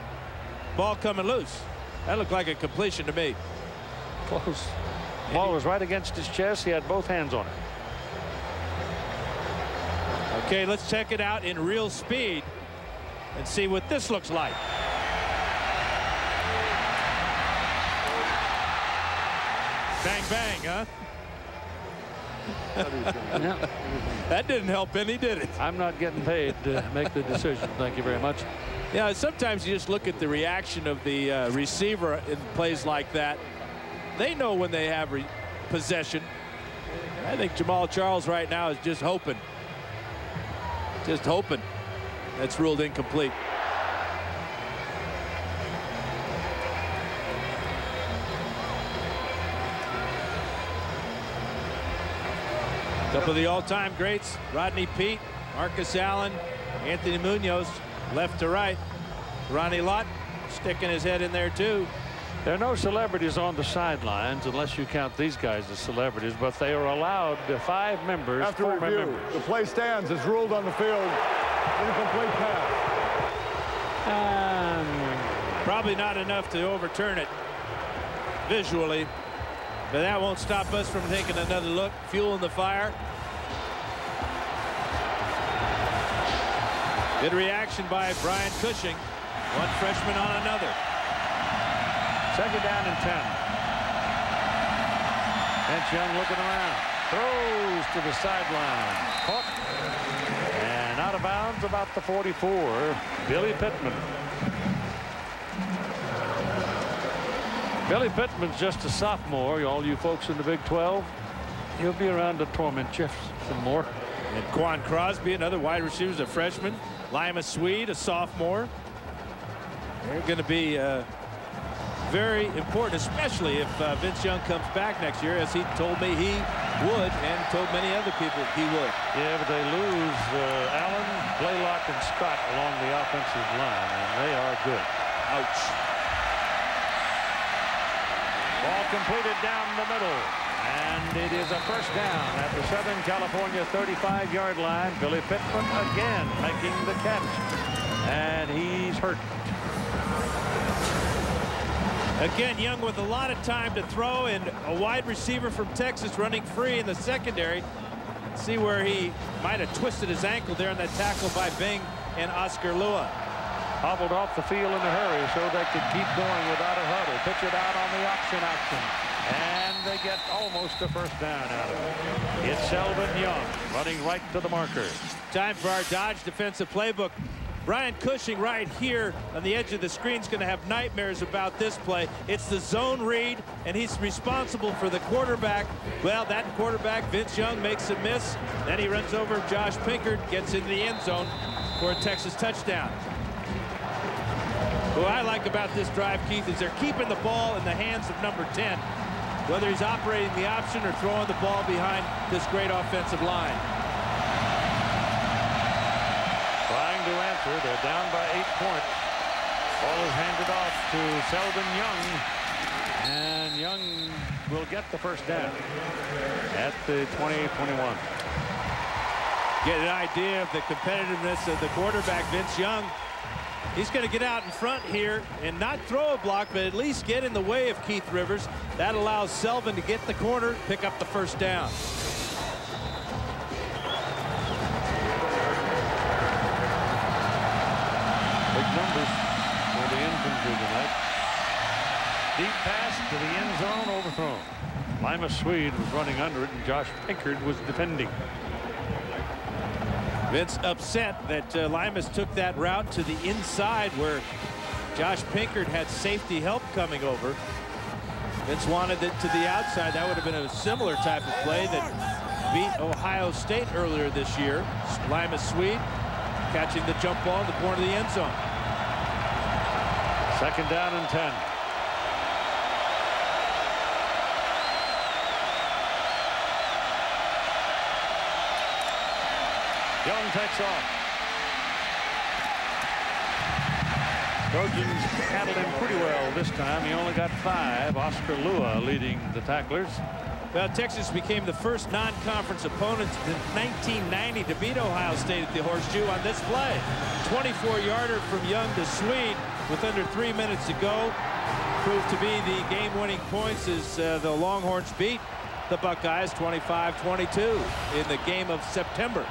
Speaker 1: ball coming loose. That looked like a completion to me.
Speaker 2: Close. Ball was right against his chest. He had both hands on it.
Speaker 1: Okay, let's check it out in real speed and see what this looks like. Bang, bang, huh? That didn't help any, did it?
Speaker 2: I'm not getting paid to make the decision. Thank you very much.
Speaker 1: Yeah, sometimes you just look at the reaction of the receiver in plays like that. They know when they have possession. I think Jamal Charles right now is just hoping. Just hoping. That's ruled incomplete. Couple of the all-time greats, Rodney Peete, Marcus Allen, Anthony Munoz, left to right. Ronnie Lott sticking his head in there too.
Speaker 2: There are no celebrities on the sidelines unless you count these guys as celebrities, but they are allowed 5 members.
Speaker 3: After review, members. The play stands as ruled on the field. Incomplete pass.
Speaker 1: Probably not enough to overturn it visually, but that won't stop us from taking another look. Fuel in the fire. Good reaction by Brian Cushing. One freshman on another.
Speaker 2: 2nd down and 10. Vince Young looking around. Throws to the sideline. Caught. And out of bounds about the 44. Billy Pittman. Billy Pittman's just a sophomore. All you folks in the Big 12. He'll be around to torment you some more.
Speaker 1: And Quan Crosby, another wide receiver, is a freshman. Lima Swede, a sophomore. They're going to be very important, especially if Vince Young comes back next year, as he told me he would, and told many other people he would.
Speaker 2: Yeah, but they lose Allen, Blaylock, and Scott along the offensive line, and they are good.
Speaker 1: Ouch.
Speaker 2: Ball completed down the middle, and it is a 1st down at the Southern California 35-yard line. Billy Pittman again making the catch, and he's hurt.
Speaker 1: Again, Young with a lot of time to throw, and a wide receiver from Texas running free in the secondary. See where he might have twisted his ankle there in that tackle by Bing and Oscar Lua.
Speaker 2: Hobbled off the field in a hurry so they could keep going without a huddle. Pitch it out on the option action. And they get almost a 1st down out of it. It's Selvin Young running right to the marker.
Speaker 1: Time for our Dodge defensive playbook. Brian Cushing right here on the edge of the screen is going to have nightmares about this play. It's the zone read, and he's responsible for the quarterback. Well, that quarterback, Vince Young, makes a miss. Then he runs over Josh Pinkard, gets into the end zone for a Texas touchdown. What I like about this drive, Keith, is they're keeping the ball in the hands of number 10, whether he's operating the option or throwing the ball behind this great offensive line.
Speaker 2: Trying to answer. They're down by 8 points. Ball is handed off to Selvin Young, and Young will get the 1st down at the 28-21.
Speaker 1: Get an idea of the competitiveness of the quarterback, Vince Young. He's going to get out in front here and not throw a block, but at least get in the way of Keith Rivers. That allows Selvin to get the corner, pick up the 1st down.
Speaker 2: Big numbers for the infantry tonight. Deep pass to the end zone, overthrown. Lima Swede was running under it, and Josh Pinkard was defending.
Speaker 1: Vince upset that Limas took that route to the inside where Josh Pinkard had safety help coming over. Vince wanted it to the outside. That would have been a similar type of play that beat Ohio State earlier this year. Lima Swede catching the jump ball in the corner of the end zone.
Speaker 2: 2nd down and 10. Young takes off. Trojans handled him pretty well this time. He only got 5. Oscar Lua leading the tacklers.
Speaker 1: Well, Texas became the first non-conference opponent in 1990 to beat Ohio State at the Horseshoe on this play. 24-yarder from Young to Swede with under 3 minutes to go. Proved to be the game-winning points as the Longhorns beat the Buckeyes 25-22 in the game of September.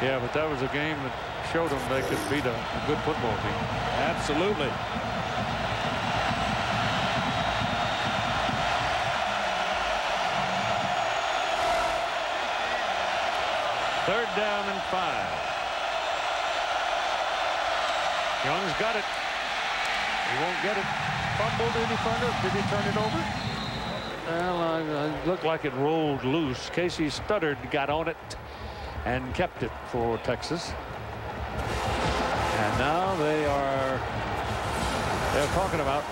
Speaker 2: Yeah, but that was a game that showed them they could beat a good football team.
Speaker 1: Absolutely.
Speaker 2: Third down and 5. Young's got it. He won't get it. Fumbled any further. Did he turn it over? Well, it looked like it rolled loose. Casey Studdard got on it and kept it for Texas. And now they're talking about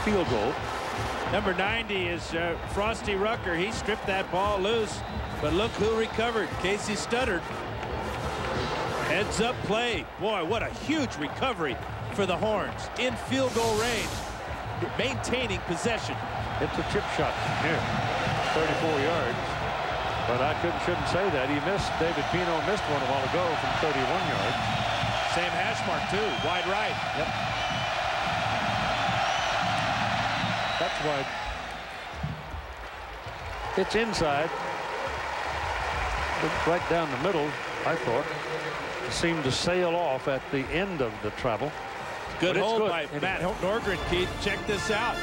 Speaker 2: field goal.
Speaker 1: Number 90 is Frosty Rucker. He stripped that ball loose, but look who recovered. Casey Studdard. Heads up play. Boy, what a huge recovery for the Horns in field goal range, maintaining possession.
Speaker 2: It's a chip shot from here, 34 yards. But I shouldn't say that. He missed. David Pino missed one a while ago from 31 yards.
Speaker 1: Same hash mark, too. Wide right.
Speaker 2: Yep. That's wide. It's inside. It's right down the middle, I thought. It seemed to sail off at the end of the travel.
Speaker 1: Good hold by Matt Norgren, Keith. Check this out.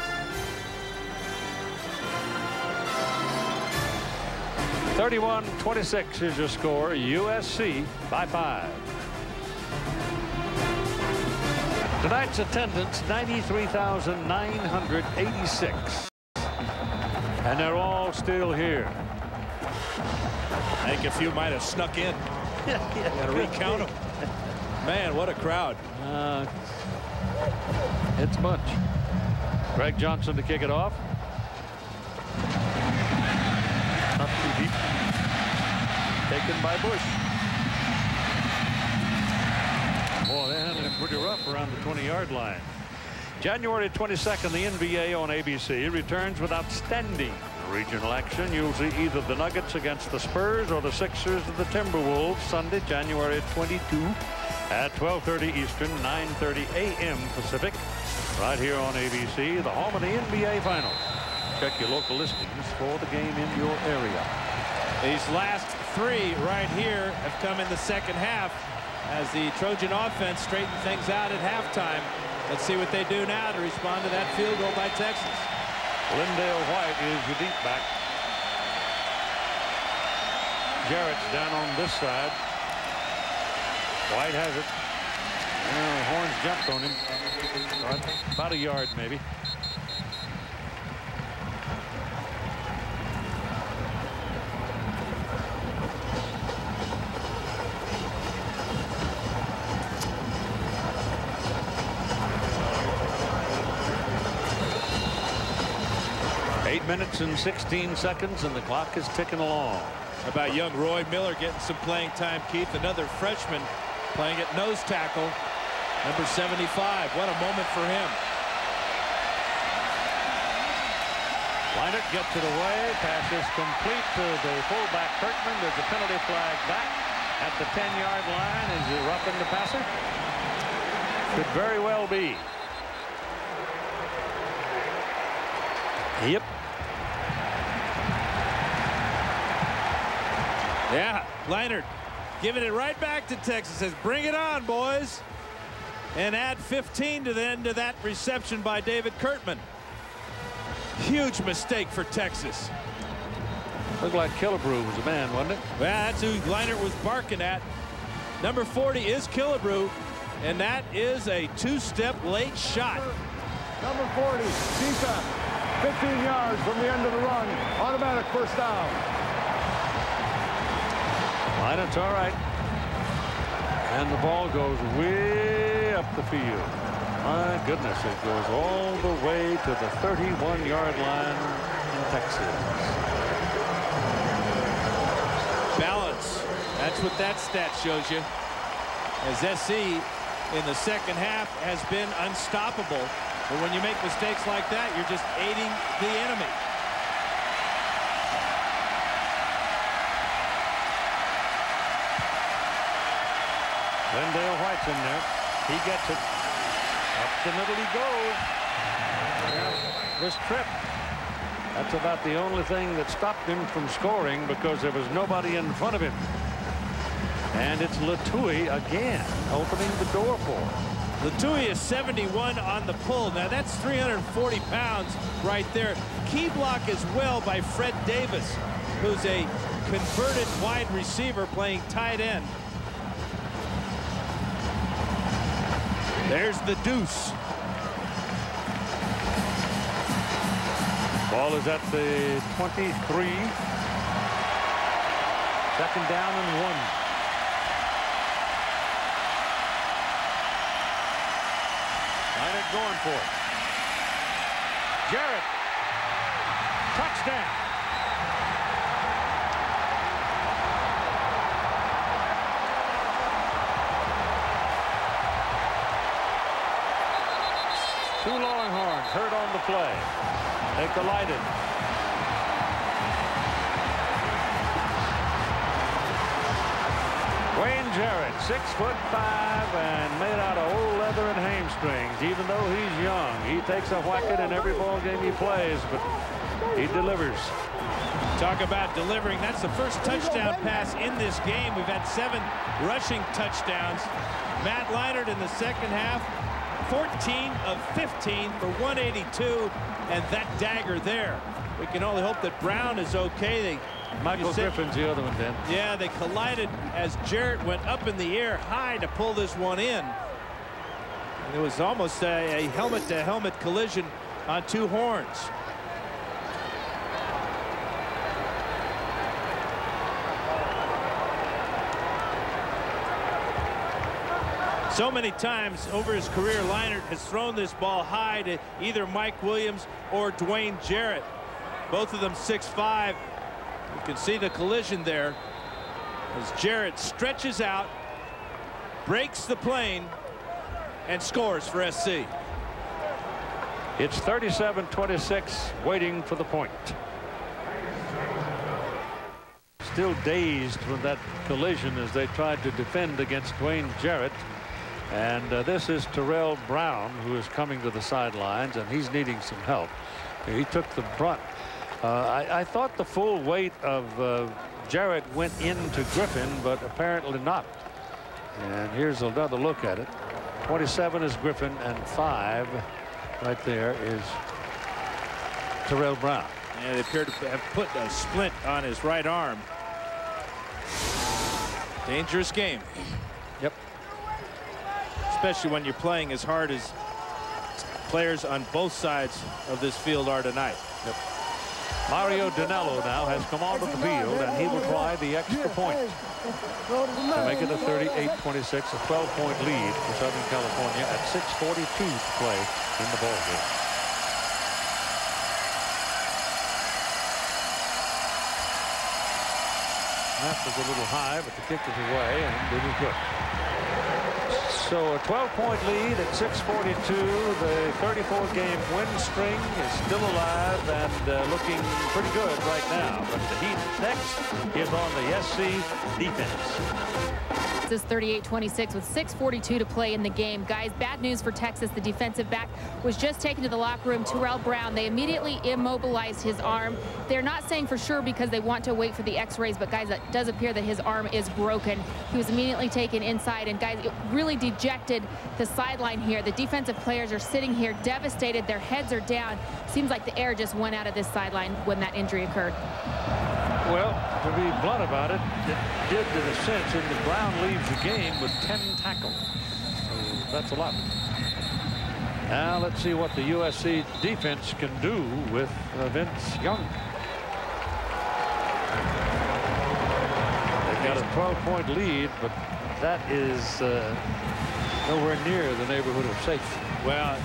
Speaker 2: 31-26 is your score. USC by 5. Tonight's attendance 93,986. And they're all still here.
Speaker 1: I think a few might have snuck in. Gotta recount them. Man, what a crowd.
Speaker 2: It's a bunch. Greg Johnson to kick it off. Not too deep. Taken by Bush. Boy, they handled him pretty rough around the 20-yard line. January 22nd, the NBA on ABC returns with outstanding regional action. You'll see either the Nuggets against the Spurs or the Sixers of the Timberwolves Sunday, January 22 at 12:30 Eastern, 9:30 a.m. Pacific, right here on ABC, the home of the NBA Finals. Check your local listings for the game in your area.
Speaker 1: These last 3 right here have come in the second half as the Trojan offense straightened things out at halftime. Let's see what they do now to respond to that field goal by Texas.
Speaker 2: Lindale White is your deep back. Jarrett's down on this side. White has it. Horns jumped on him. About a yard maybe. Eight minutes and 16 seconds, and the clock is ticking along.
Speaker 1: How about young Roy Miller getting some playing time, Keith? Another freshman playing at nose tackle, number 75. What a moment for him.
Speaker 2: Leinert gets it away. Pass is complete to the fullback Kirkman. There's a penalty flag back at the 10-yard line. Is he roughing the passer? Could very well be. Yep.
Speaker 1: Yeah, Leinert giving it right back to Texas. Says, bring it on, boys. and add 15 to the end of that reception by David Kurtman. Huge mistake for Texas.
Speaker 2: Looked like Killebrew was the man, wasn't it?
Speaker 1: Well, that's who Leinart was barking at. Number 40 is Killebrew, and that is a two-step late shot.
Speaker 3: Number 40, defense, 15 yards from the end of the run. Automatic first down.
Speaker 2: Leinart's all right. And the ball goes way up the field. My goodness, it goes all the way to the 31-yard line in Texas.
Speaker 1: Balance. That's what that stat shows you. As SC in the second half has been unstoppable. But when you make mistakes like that, you're just aiding the enemy.
Speaker 2: Wendell White's in there. He gets it. Up the middle he goes. This trip. That's about the only thing that stopped him from scoring because there was nobody in front of him. And it's Latouille again opening the door for him.
Speaker 1: Latouille is 71 on the pull. Now that's 340 pounds right there. Key block as well by Fred Davis, who's a converted wide receiver playing tight end. There's the deuce.
Speaker 2: Ball is at the 23. Second down and 1. Leinart going for it. Jarrett. Touchdown. Two Longhorns hurt on the play. They collided. Wayne Jarrett, 6'5" and made out of old leather and hamstrings. Even though he's young, he takes a whack-it in every ball game he plays, but he delivers.
Speaker 1: Talk about delivering. That's the first touchdown pass in this game. We've had 7 rushing touchdowns. Matt Leinart in the second half, 14 of 15 for 182, and that dagger there. We can only hope that Brown is okay.
Speaker 2: Michael Griffin's the other one, Dan.
Speaker 1: Yeah, they collided as Jarrett went up in the air high to pull this one in. And it was almost a helmet-to-helmet collision on 2 horns. So many times over his career, Leinart has thrown this ball high to either Mike Williams or Dwayne Jarrett. Both of them 6'5". You can see the collision there as Jarrett stretches out, breaks the plane, and scores for SC.
Speaker 2: It's 37-26, waiting for the point. Still dazed with that collision as they tried to defend against Dwayne Jarrett. And this is Terrell Brown, who is coming to the sidelines, and he's needing some help. He took the brunt. I thought the full weight of Jarrett went into Griffin, but apparently not. And here's another look at it. 27 is Griffin, and 5 right there is Terrell Brown.
Speaker 1: And they appear to have put a splint on his right arm. Dangerous game.
Speaker 2: Yep.
Speaker 1: Especially when you're playing as hard as players on both sides of this field are tonight.
Speaker 2: Yep. Mario Danello now has come onto the field, and he will try the extra point to make it a 38-26, a 12-point lead for Southern California at 6:42 to play in the ball game. That was a little high, but the kick is away, and it is good. So a 12-point lead at 6:42. The 34-game win string is still alive and looking pretty good right now. But the heat next is on the SC defense.
Speaker 7: Texas 38-26 with 6:42 to play in the game. Guys, bad news for Texas. The defensive back was just taken to the locker room, Terrell Brown. They immediately immobilized his arm. They're not saying for sure because they want to wait for the x-rays, but guys, it does appear that his arm is broken. He was immediately taken inside, and guys, it really dejected the sideline here. The defensive players are sitting here devastated. Their heads are down. Seems like the air just went out of this sideline when that injury occurred.
Speaker 2: Well, to be blunt about it, it did in a sense, and the Brown leaves the game with 10 tackles. So that's a lot. Now let's see what the USC defense can do with Vince Young. They've got a 12-point lead, but that is nowhere near the neighborhood of safe.
Speaker 1: Well,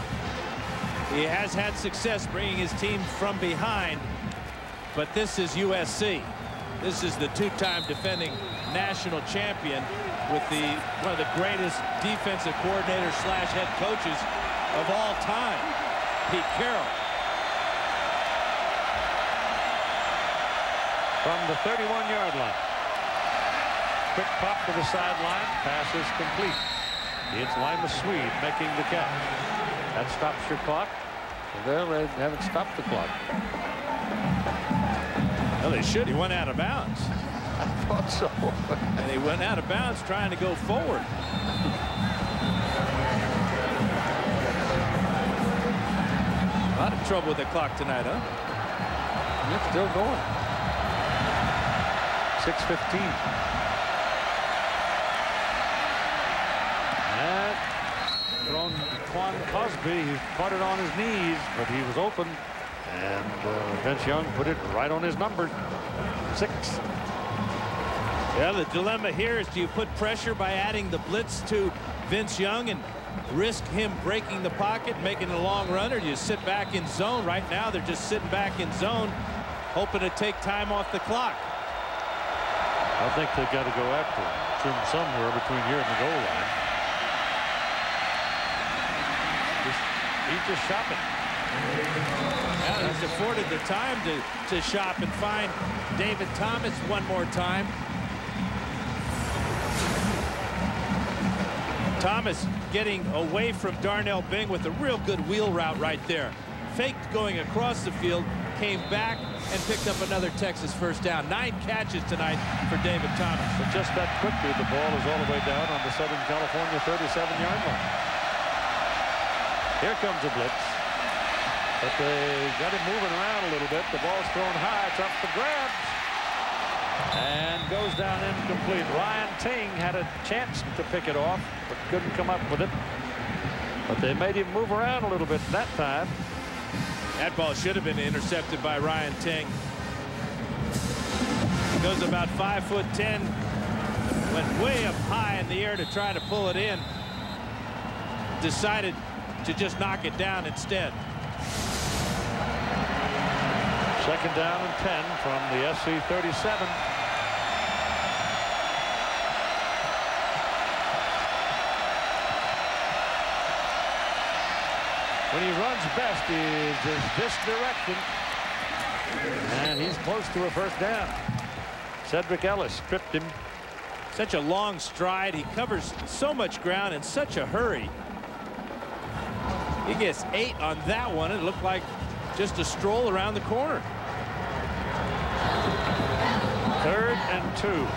Speaker 1: he has had success bringing his team from behind, but this is USC. This is the two-time defending national champion with one of the greatest defensive coordinators / head coaches of all time, Pete Carroll.
Speaker 2: From the 31-yard line. Quick pop to the sideline. Pass is complete. It's Lima Swede making the catch. That stops your clock. Well, they haven't stopped the clock.
Speaker 1: Well, they should. He went out of bounds.
Speaker 2: I thought so.
Speaker 1: And he went out of bounds trying to go forward. A lot of trouble with the clock tonight, huh?
Speaker 2: It's still going. 6:15. And thrown Quan Cosby. He caught it on his knees, but he was open. And Vince Young put it right on his number. 6.
Speaker 1: Yeah, the dilemma here is, do you put pressure by adding the blitz to Vince Young and risk him breaking the pocket, making a long run, or do you sit back in zone? Right now, they're just sitting back in zone, hoping to take time off the clock.
Speaker 2: I think they've got to go after him from somewhere between here and the goal line. He's just shopping.
Speaker 1: Now he's afforded the time to shop and find David Thomas one more time. Thomas getting away from Darnell Bing with a real good wheel route right there. Faked going across the field, came back and picked up another Texas first down. 9 catches tonight for David Thomas.
Speaker 2: But just that quickly, the ball is all the way down on the Southern California 37-yard line. Here comes a blitz. But they got him moving around a little bit. The ball's thrown high. It's up for grabs. And goes down incomplete. Ryan Ting had a chance to pick it off, but couldn't come up with it. But they made him move around a little bit that time.
Speaker 1: That ball should have been intercepted by Ryan Ting. He goes about 5'10", went way up high in the air to try to pull it in. Decided to just knock it down instead.
Speaker 2: 2nd down and 10 from the SC 37. When he runs best is this direction. And he's close to a first down. Cedric Ellis tripped him.
Speaker 1: Such a long stride. He covers so much ground in such a hurry. He gets 8 on that one. It looked like just a stroll around the corner.
Speaker 2: 3rd and 2.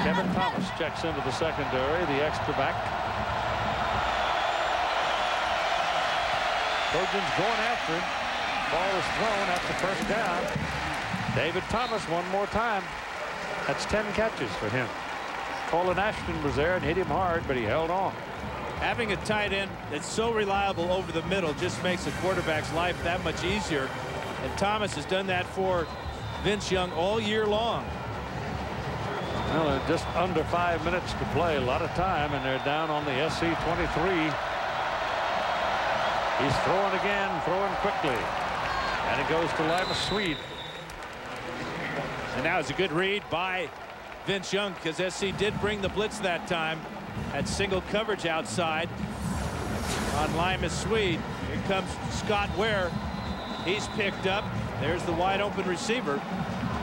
Speaker 2: Kevin Thomas checks into the secondary, the extra back. Trojans going after him. Ball is thrown at the first down. David Thomas one more time. That's 10 catches for him. Colin Ashton was there and hit him hard, but he held on.
Speaker 1: Having a tight end that's so reliable over the middle just makes a quarterback's life that much easier. And Thomas has done that for Vince Young all year long.
Speaker 2: Well, just under 5 minutes to play, a lot of time, and they're down on the SC 23. He's throwing again, throwing quickly, and it goes to Lima Swede.
Speaker 1: And now it's a good read by Vince Young, because SC did bring the blitz that time. Had single coverage outside on Lima Swede. Here comes Scott Ware. He's picked up. There's the wide open receiver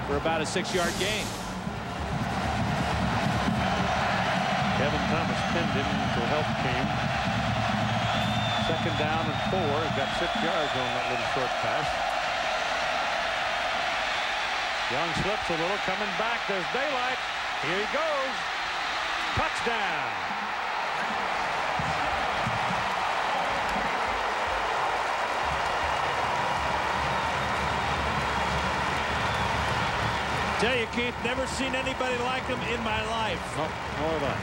Speaker 1: for about a 6-yard gain.
Speaker 2: Kevin Thomas pinned him until help came. 2nd down and 4. Got 6 yards on that little short pass. Young slips a little, coming back. There's daylight. Here he goes. Touchdown.
Speaker 1: Tell you, Keith, never seen anybody like him in my life.
Speaker 2: No, more than.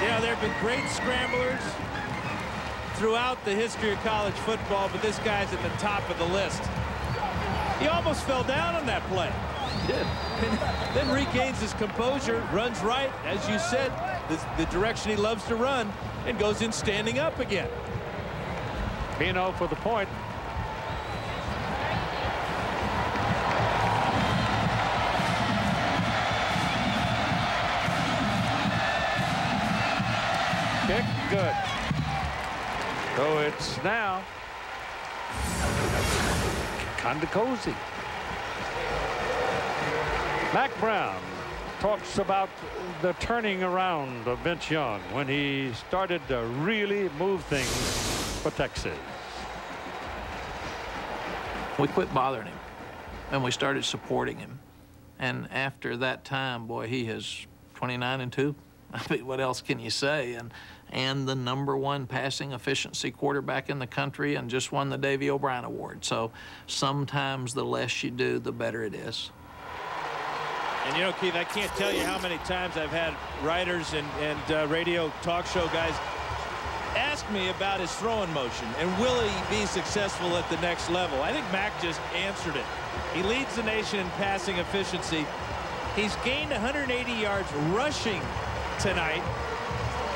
Speaker 1: Yeah, there have been great scramblers throughout the history of college football, but this guy's at the top of the list. He almost fell down on that play.
Speaker 2: He did.
Speaker 1: Then regains his composure, runs right, as you said, the direction he loves to run, and goes in standing up again.
Speaker 2: Pino for the point. Kick, good. So it's now kind of cozy. Mac Brown talks about the turning around of Vince Young when he started to really move things for Texas.
Speaker 9: We quit bothering him and we started supporting him. And after that time, boy, he has 29-2. I mean, what else can you say? And the #1 passing efficiency quarterback in the country, and just won the Davy O'Brien Award. So sometimes the less you do, the better it is.
Speaker 1: And you know, Keith, I can't tell you how many times I've had writers and radio talk show guys ask me about his throwing motion and will he be successful at the next level. I think Mac just answered it. He leads the nation in passing efficiency. He's gained 180 yards rushing tonight,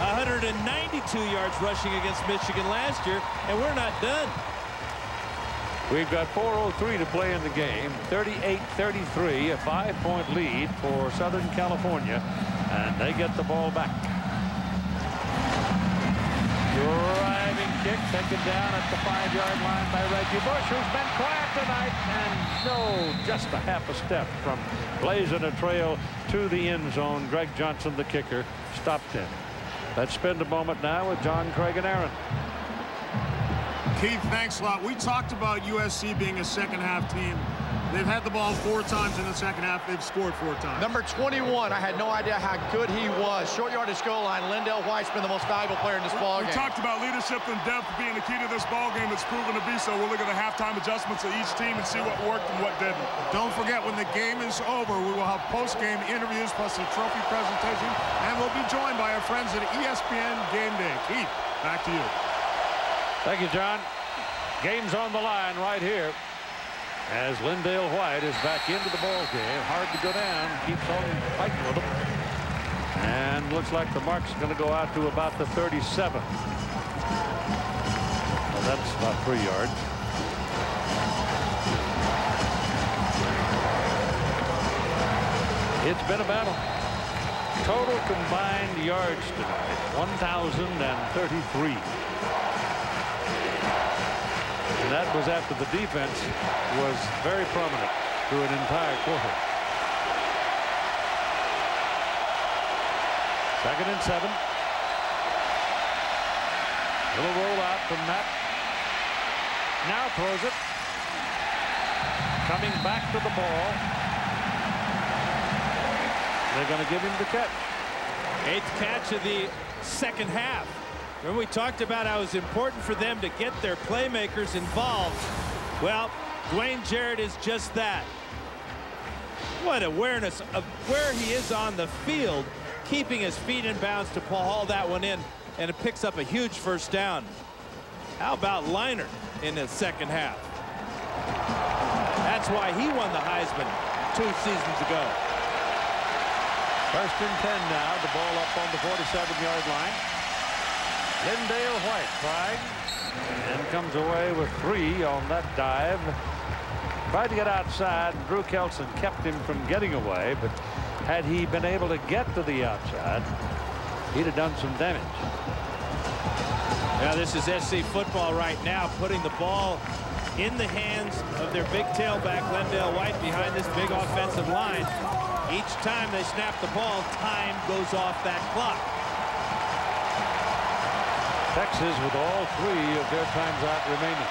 Speaker 1: 192 yards rushing against Michigan last year, and we're not done.
Speaker 2: We've got 4:03 to play in the game. 38-33, a 5-point lead for Southern California, and they get the ball back. Driving kick taken down at the 5-yard line by Reggie Bush, who's been quiet tonight, and just a half a step from blazing a trail to the end zone. Greg Johnson, the kicker, stopped him. Let's spend a moment now with John, Craig, and Aaron.
Speaker 10: Keith, thanks a lot. We talked about USC being a second-half team. They've had the ball 4 times in the second half. They've scored 4 times.
Speaker 11: Number 21, I had no idea how good he was. Short yardage goal line. Lindell White's been the most valuable player in this ball game.
Speaker 10: We talked about leadership and depth being the key to this ball game. It's proven to be so. We'll look at the halftime adjustments of each team and see what worked and what didn't. Don't forget, when the game is over, we will have post-game interviews plus a trophy presentation, and we'll be joined by our friends at ESPN Game Day. Keith, back to you.
Speaker 2: Thank you, John. Game's on the line right here as Lindale White is back into the ball game. Hard to go down. Keeps on fighting with him. And looks like the mark's going to go out to about the 37. Well, that's about 3 yards. It's been a battle. Total combined yards tonight, 1,033. And that was after the defense was very prominent through an entire quarter. 2nd and 7. Little roll out from Matt. Now throws it. Coming back to the ball. They're going to give him the catch.
Speaker 1: 8th catch of the second half. Remember, we talked about how it was important for them to get their playmakers involved. Well, Dwayne Jarrett is just that. What awareness of where he is on the field, keeping his feet in bounds to haul that one in, and it picks up a huge first down. How about Leinart in the second half? That's why he won the Heisman 2 seasons ago.
Speaker 2: 1st and 10 now. The ball up on the 47-yard line. Lindale White trying and comes away with 3 on that dive. Tried to get outside. Drew Kelson kept him from getting away, but had he been able to get to the outside, he'd have done some damage.
Speaker 1: Now this is SC football right now, putting the ball in the hands of their big tailback, Lindale White, behind this big offensive line. Each time they snap the ball, time goes off that clock.
Speaker 2: Texas with all 3 of their times out remaining.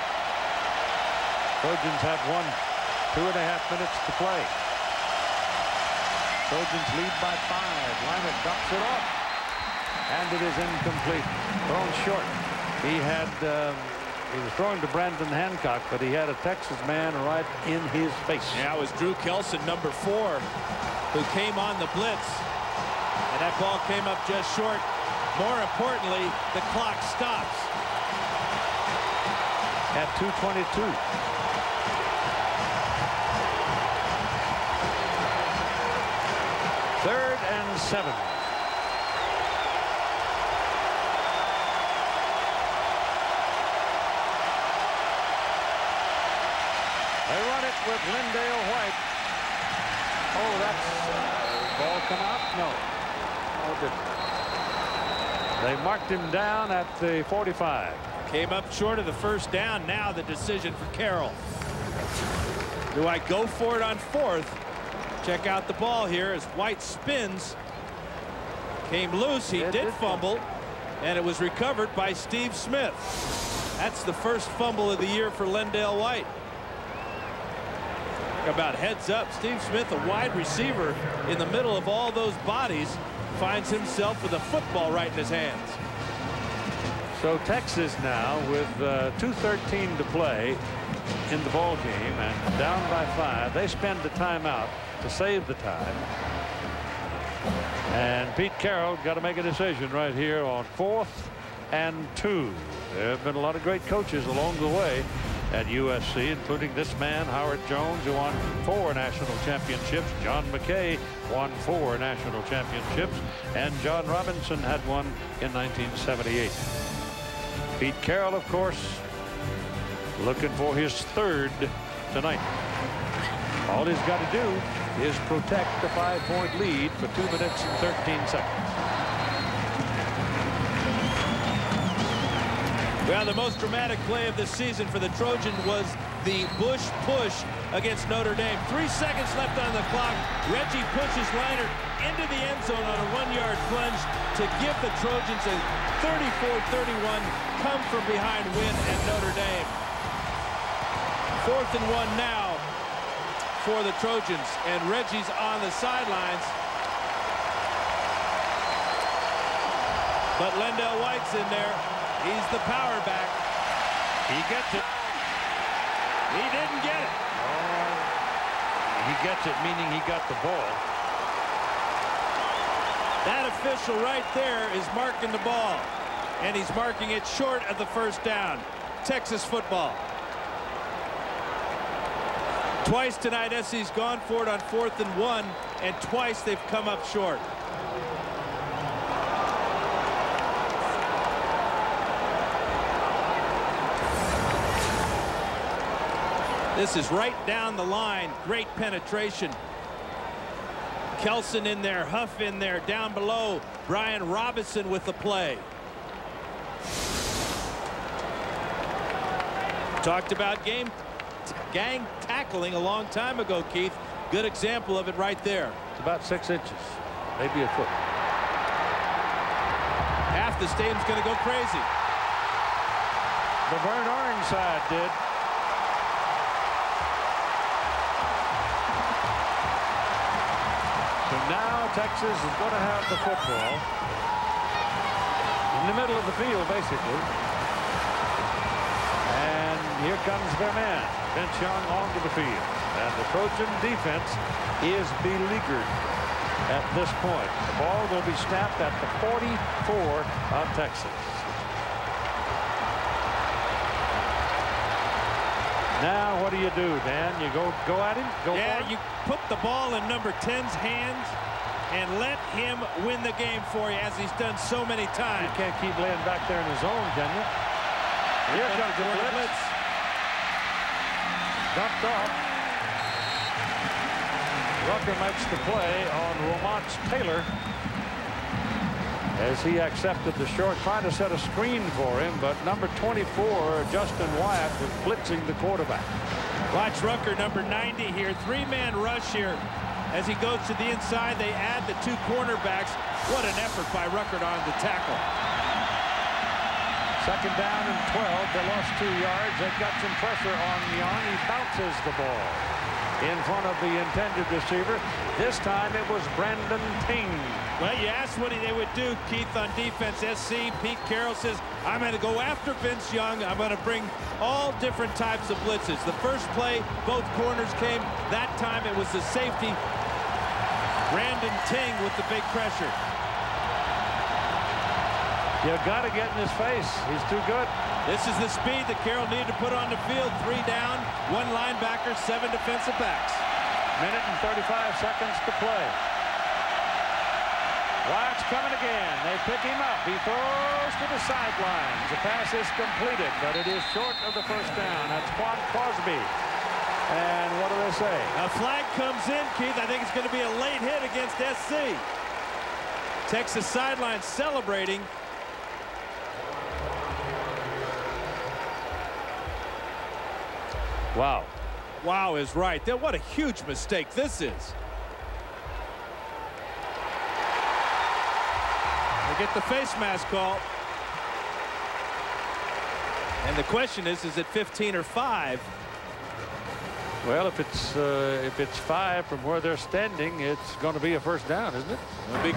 Speaker 2: Trojans have 2.5 minutes to play. Trojans lead by 5. Liner dumps it off. And it is incomplete. Thrown short. He was throwing to Brandon Hancock, but he had a Texas man right in his face.
Speaker 1: Yeah, it was Drew Kelson, number 4, who came on the blitz. And that ball came up just short. More importantly, the clock stops.
Speaker 2: At 2:22. Third and 7. They run it with Lindale White. Oh, that's ball come out? No. Oh, it didn't. They marked him down at the 45.
Speaker 1: Came up short of the first down. Now the decision for Carroll. Do I go for it on 4th? Check out the ball here as White spins. Came loose. He did fumble. And it was recovered by Steve Smith. That's the first fumble of the year for Lindale White. About heads up. Steve Smith, a wide receiver in the middle of all those bodies, finds himself with a football right in his hands.
Speaker 2: So Texas now with 2:13 to play in the ball game and down by 5. They spend the timeout to save the time. And Pete Carroll got to make a decision right here on 4th and 2. There have been a lot of great coaches along the way at USC, including this man, Howard Jones, who won 4 national championships. John McKay won 4 national championships. And John Robinson had one in 1978. Pete Carroll, of course, looking for his 3rd tonight. All he's got to do is protect the 5-point lead for 2 minutes and 13 seconds.
Speaker 1: Well, the most dramatic play of the season for the Trojan was the Bush push against Notre Dame. 3 seconds left on the clock. Reggie pushes Liner into the end zone on a 1-yard plunge to give the Trojans a 34-31 come from behind win at Notre Dame. 4th and 1 now for the Trojans, and Reggie's on the sidelines. But Lindale White's in there. He's the power back.
Speaker 2: He gets it.
Speaker 1: He didn't get it.
Speaker 2: He gets it, meaning he got the ball.
Speaker 1: That official right there is marking the ball, and he's marking it short of the first down. Texas football. Twice tonight, SC's gone for it on 4th and 1, and twice they've come up short. This is right down the line. Great penetration. Kelson in there, Huff in there, down below. Brian Robinson with the play. Talked about gang tackling a long time ago, Keith. Good example of it right there.
Speaker 2: It's about 6 inches, maybe a foot.
Speaker 1: Half the stadium's going to go crazy.
Speaker 2: The burnt orange side did. So now Texas is going to have the football in the middle of the field, basically. And here comes their man, Vince Young, onto the field. And the Trojan defense is beleaguered at this point. The ball will be snapped at the 44 of Texas. Now what do you do, Dan? You go at him?
Speaker 1: Yeah, you put the ball in number 10's hands and let him win the game for you, as he's done so many times.
Speaker 2: You can't keep laying back there in the zone, can you? Here comes the blitz. Dumped off. Rucker makes the play on Romance Taylor as he accepted the short, trying to set a screen for him, but number 24, Justin Wyatt, was blitzing the quarterback.
Speaker 1: Watch Rucker, number 90 here. 3-man rush here as he goes to the inside. They add the 2 cornerbacks. What an effort by Ruckert on the tackle.
Speaker 2: Second down and 12. They lost 2 yards. They've got some pressure on Young. He bounces the ball in front of the intended receiver. This time it was Brandon Ting.
Speaker 1: Well, you asked what they would do, Keith, on defense. SC, Pete Carroll says, I'm going to go after Vince Young. I'm going to bring all different types of blitzes. The first play, both corners came. That time it was the safety, Brandon Ting, with the big pressure.
Speaker 2: You've got to get in his face. He's too good.
Speaker 1: This is the speed that Carroll needed to put on the field. 3 down, 1 linebacker, 7 defensive backs.
Speaker 2: Minute and 35 seconds to play. Watch coming again. They pick him up. He throws to the sidelines. The pass is completed, but it is short of the first down. That's Quan Crosby. And what do they say?
Speaker 1: A flag comes in, Keith. I think it's going to be a late hit against SC. Texas sideline celebrating.
Speaker 2: Wow.
Speaker 1: Wow is right. What a huge mistake this is. They get the face mask call. And the question is it 15 or 5?
Speaker 2: Well, if it's 5 from where they're standing, it's going to be a first down, isn't it?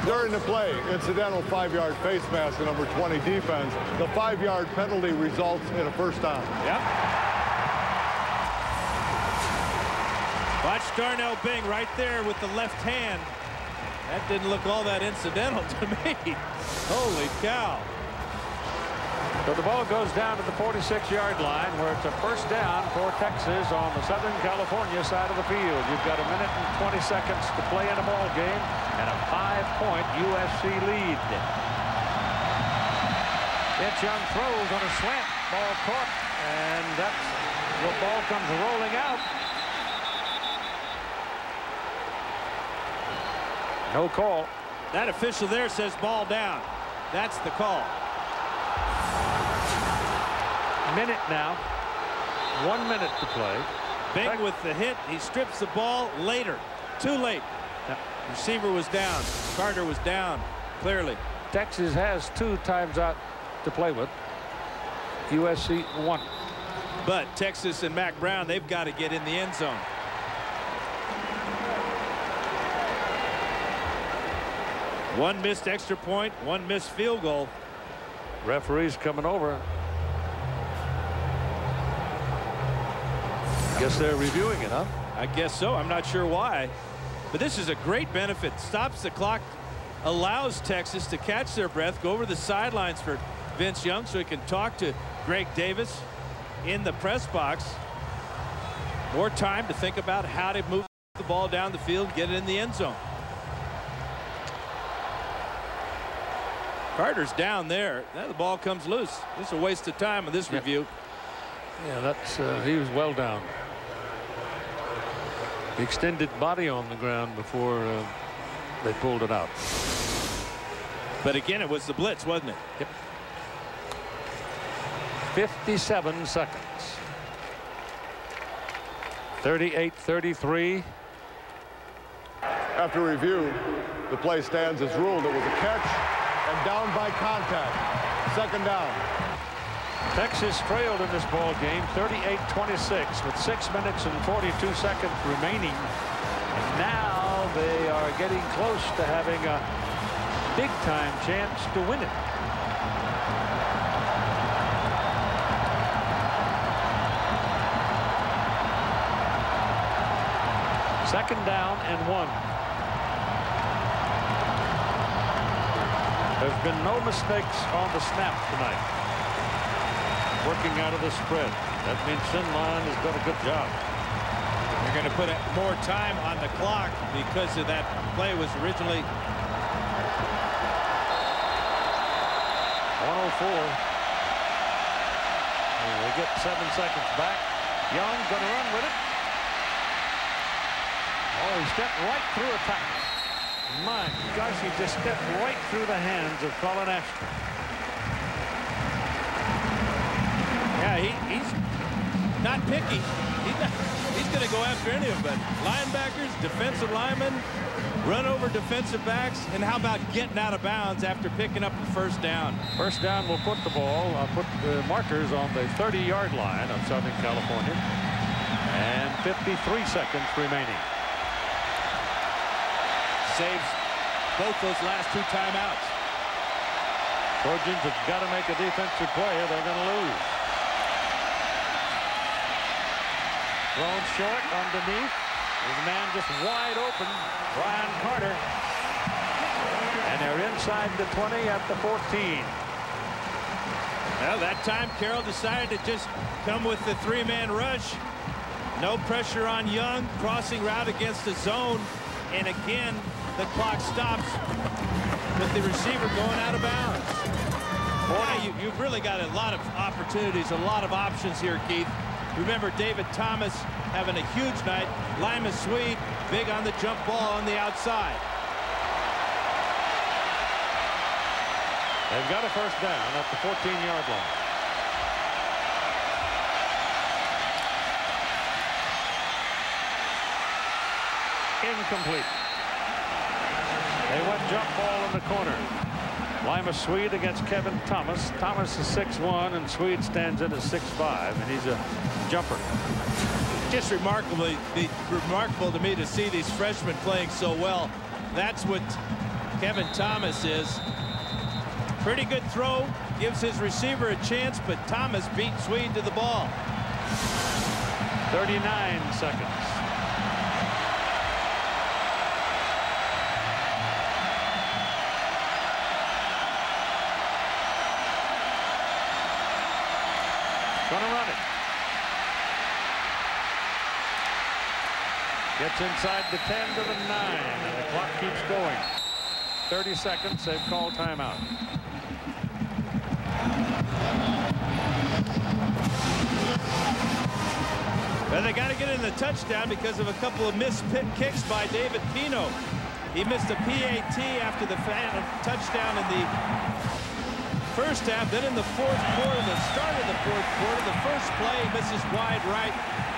Speaker 3: During the play, incidental 5-yard face mask to number 20 defense. The 5-yard penalty results in a first down.
Speaker 1: Yep. Watch Darnell Bing right there with the left hand. That didn't look all that incidental to me. Holy cow.
Speaker 2: So the ball goes down to the 46-yard line, where it's a first down for Texas on the Southern California side of the field. You've got 1 minute and 20 seconds to play in a ball game and a 5-point USC lead. Vince Young throws on a slant, ball caught, and that's the ball comes rolling out. No call.
Speaker 1: That official there says ball down. That's the call.
Speaker 2: Minute now. 1 minute to play.
Speaker 1: Bing with the hit. He strips the ball later. Too late. Receiver was down. Carter was down. Clearly.
Speaker 2: Texas has 2 times out to play with. USC 1.
Speaker 1: But Texas and Mac Brown, they've got to get in the end zone. One missed extra point, 1 missed field goal.
Speaker 2: Referee's coming over. Guess they're reviewing it, huh?
Speaker 1: I guess so. I'm not sure why. But this is a great benefit. Stops the clock, allows Texas to catch their breath, go over the sidelines for Vince Young so he can talk to Greg Davis in the press box. More time to think about how to move the ball down the field, get it in the end zone. Carter's down there. Now the ball comes loose. This is a waste of time in this review.
Speaker 2: Yeah, that's he was well down. Extended body on the ground before they pulled it out.
Speaker 1: But again, it was the blitz, wasn't it?
Speaker 2: Yep. 57 seconds. 38-33.
Speaker 3: After review, the play stands as ruled. It was a catch and down by contact. Second down.
Speaker 2: Texas trailed in this ball game 38-26 with 6 minutes and 42 seconds remaining. And now they are getting close to having a big-time chance to win it. Second down and 1. There's been no mistakes on the snap tonight. Working out of the spread. That means Sinline has done a good job.
Speaker 1: They're going to put more time on the clock because of that play was originally
Speaker 2: 104. And they get 7 seconds back. Young going to run with it. Oh, he stepped right through a tackle. My gosh, he just stepped right through the hands of Colin Ashton.
Speaker 1: Yeah, he's not picky. He's going to go after any of them. Linebackers, defensive linemen, run over defensive backs, and how about getting out of bounds after picking up the first down?
Speaker 2: First down will put the markers on the 30-yard line of Southern California. And 53 seconds remaining.
Speaker 1: Saves both those last 2 timeouts.
Speaker 2: Trojans have got to make a defensive play or they're going to lose. Thrown short underneath. There's a man just wide open, Brian Carter. And they're inside the 20 at the 14.
Speaker 1: Well, that time Carroll decided to just come with the 3-man rush. No pressure on Young, crossing route against the zone. And again, the clock stops with the receiver going out of bounds. Boy, you've really got a lot of opportunities, a lot of options here, Keith. Remember David Thomas having a huge night. Lima Swede, big on the jump ball on the outside.
Speaker 2: They've got a first down at the 14-yard line. Incomplete. They went jump ball in the corner. Lima Swede against Kevin Thomas. Thomas is 6'1", and Swede stands in at 6'5", and he's a jumper.
Speaker 1: Just remarkable to me to see these freshmen playing so well. That's what Kevin Thomas is. Pretty good throw, gives his receiver a chance, but Thomas beat Swede to the ball.
Speaker 2: 39 seconds. Gonna run it. Gets inside the 10 to the 9, and the clock keeps going. 30 seconds, they've called timeout.
Speaker 1: Well, they got to get in the touchdown because of a couple of missed kicks by David Pino. He missed a PAT after the touchdown in the first half. Then in the fourth quarter, the start of the fourth quarter, the first play misses wide right.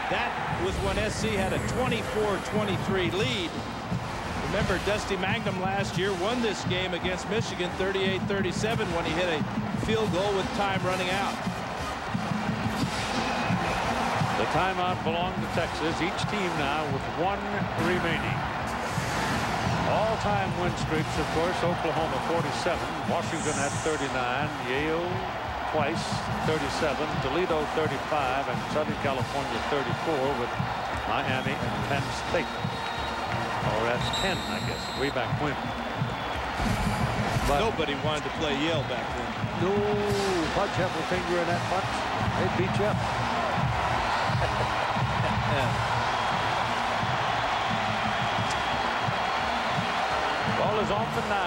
Speaker 1: That was when SC had a 24-23 lead. Remember, Dusty Magnum last year won this game against Michigan 38-37 when he hit a field goal with time running out.
Speaker 2: The timeout belonged to Texas. Each team now with 1 remaining. All-time win streaks, of course, Oklahoma 47, Washington at 39, Yale twice 37, Toledo 35, and Southern California 34 with Miami and Penn State. Or that's 10, I guess, way back when. But
Speaker 1: nobody wanted to play Yale back then.
Speaker 2: No, Budge have a finger in that punch. They'd beat you up. Ball is on the 9,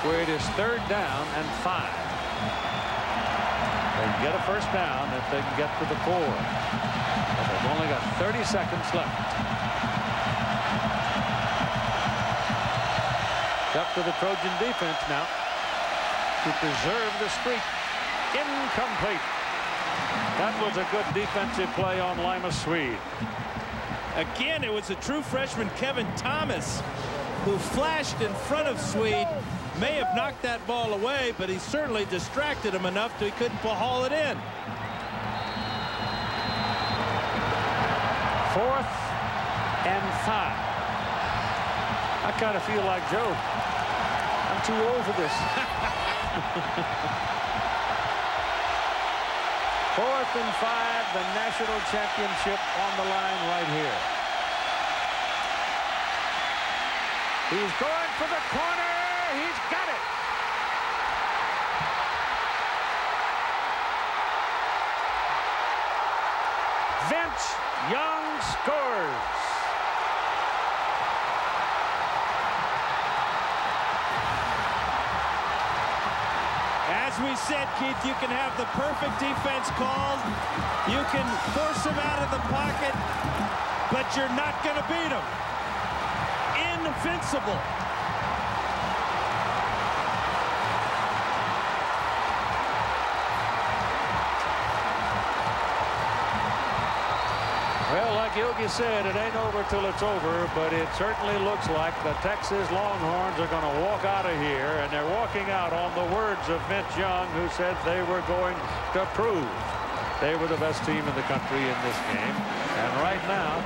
Speaker 2: where it is 3rd down and 5. They can get a first down if they can get to the 4. But they've only got 30 seconds left. It's up to the Trojan defense now to preserve the streak. Incomplete. That was a good defensive play on Lima Swede.
Speaker 1: Again, it was a true freshman, Kevin Thomas, who flashed in front of Swede. May have knocked that ball away, but he certainly distracted him enough that he couldn't haul it in.
Speaker 2: 4th and 5. I kind of feel like Joe. I'm too old for this. 4th and 5, the national championship on the line right here. He's going for the corner. He's got it. Vince Young scores.
Speaker 1: As we said, Keith, you can have the perfect defense called. You can force him out of the pocket, but you're not going to beat him. Invincible.
Speaker 2: Well, like Yogi said, it ain't over till it's over, but it certainly looks like the Texas Longhorns are going to walk out of here, and they're walking out on the words of Vince Young, who said they were going to prove they were the best team in the country in this game. And right now,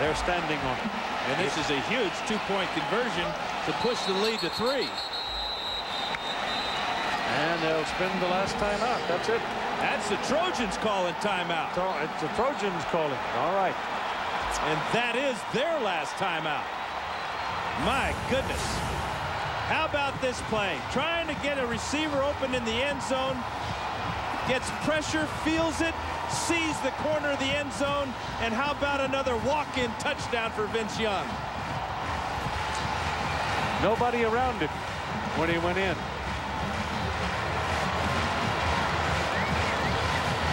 Speaker 2: they're standing on it.
Speaker 1: And this is a huge two-point conversion to push the lead to 3.
Speaker 2: And they'll spend the last timeout. That's it.
Speaker 1: That's the Trojans calling timeout.
Speaker 2: It's the Trojans calling. All right.
Speaker 1: And that is their last timeout. My goodness. How about this play? Trying to get a receiver open in the end zone. Gets pressure, feels it, sees the corner of the end zone. And how about another walk-in touchdown for Vince Young?
Speaker 2: Nobody around him when he went in.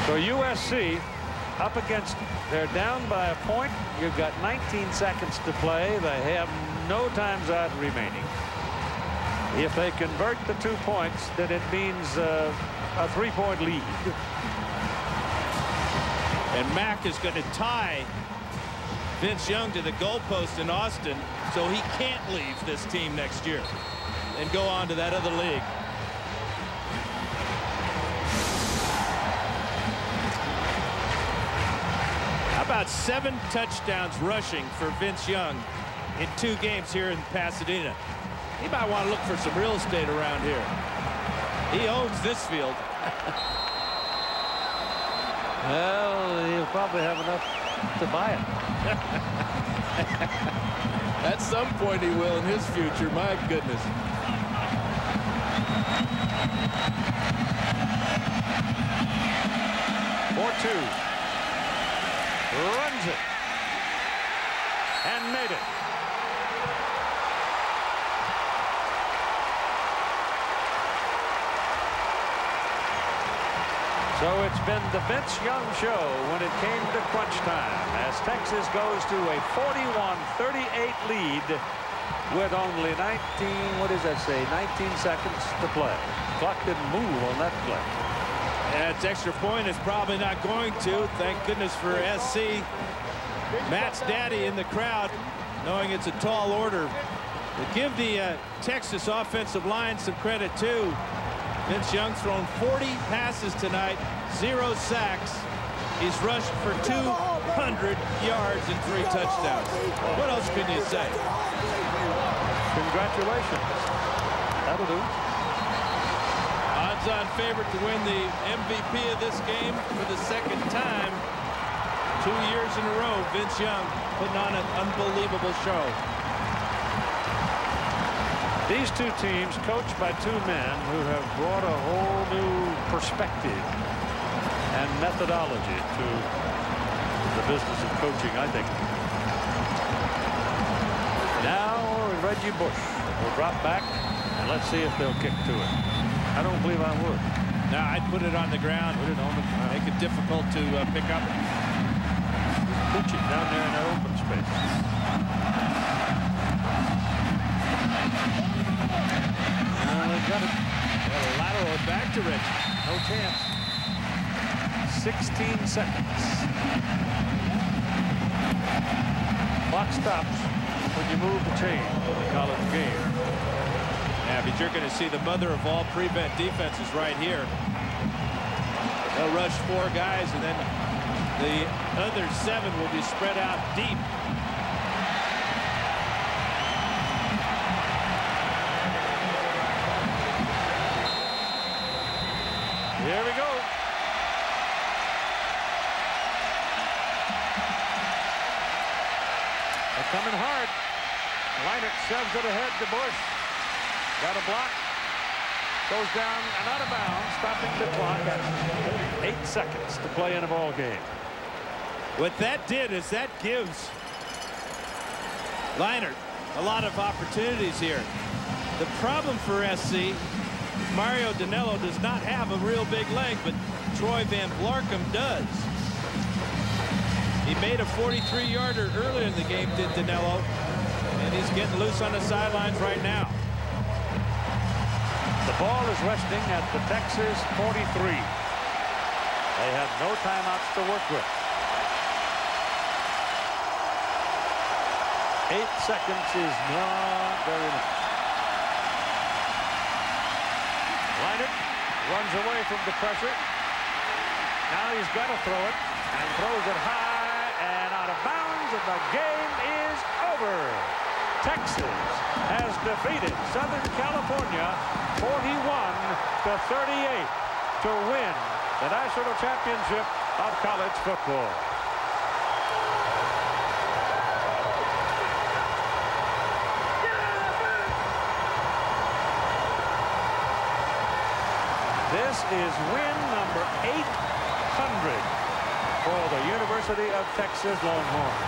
Speaker 2: So USC up against, they're down by a point. You've got 19 seconds to play. They have no times out remaining. If they convert the 2 points, then it means a 3-point lead.
Speaker 1: And Mack is going to tie Vince Young to the goalpost in Austin, so he can't leave this team next year and go on to that other league. About 7 touchdowns rushing for Vince Young in 2 games here in Pasadena. He might want to look for some real estate around here. He owns this field.
Speaker 2: Well, he'll probably have enough to buy it.
Speaker 1: At some point he will in his future. My goodness.
Speaker 2: Runs it and made it. So it's been the Vince Young show when it came to crunch time, as Texas goes to a 41-38 lead with only 19 seconds to play. Clock didn't move on that play.
Speaker 1: Its extra point is probably not going to. Thank goodness for SC. Matt's daddy in the crowd, knowing it's a tall order. But give the Texas offensive line some credit, too. Vince Young's thrown 40 passes tonight, 0 sacks. He's rushed for 200 yards and 3 touchdowns. What else can you say?
Speaker 2: Congratulations. That'll do.
Speaker 1: Odds-on favorite to win the MVP of this game for the 2nd time. 2 years in a row, Vince Young putting on an unbelievable show.
Speaker 2: These 2 teams coached by 2 men who have brought a whole new perspective and methodology to the business of coaching, I think. Now Reggie Bush will drop back, and let's see if they'll kick to it. I don't believe I would.
Speaker 1: No, I'd put it on the ground.
Speaker 2: Put it on the ground.
Speaker 1: Make it difficult to pick up.
Speaker 2: Pitch it down there in the open space. Got it.
Speaker 1: Well, lateral back to Rich.
Speaker 2: No chance. 16 seconds. Clock stops when you move the chain in the college game.
Speaker 1: Yeah, but you're going to see the mother of all prevent defenses right here. They'll rush 4 guys, and then the other 7 will be spread out deep.
Speaker 2: Here we go. They're coming hard. Leinert shoves it ahead to Bush. Got a block. Goes down and out of bounds, stopping the clock at 8 seconds to play in a ball game.
Speaker 1: What that did is that gives Leinert a lot of opportunities here. The problem for SC, Mario Danello does not have a real big leg, but Troy Van Blarcom does. He made a 43-yarder earlier in the game, did Danello, and he's getting loose on the sidelines right now.
Speaker 2: The ball is resting at the Texas 43. They have no timeouts to work with. 8 seconds is not very much. Leinert runs away from the pressure. Now he's got to throw it and throws it high and out of bounds, and the game is over. Texas has defeated Southern California 41-38 to win the national championship of college football. This is win number 800 for the University of Texas Longhorns.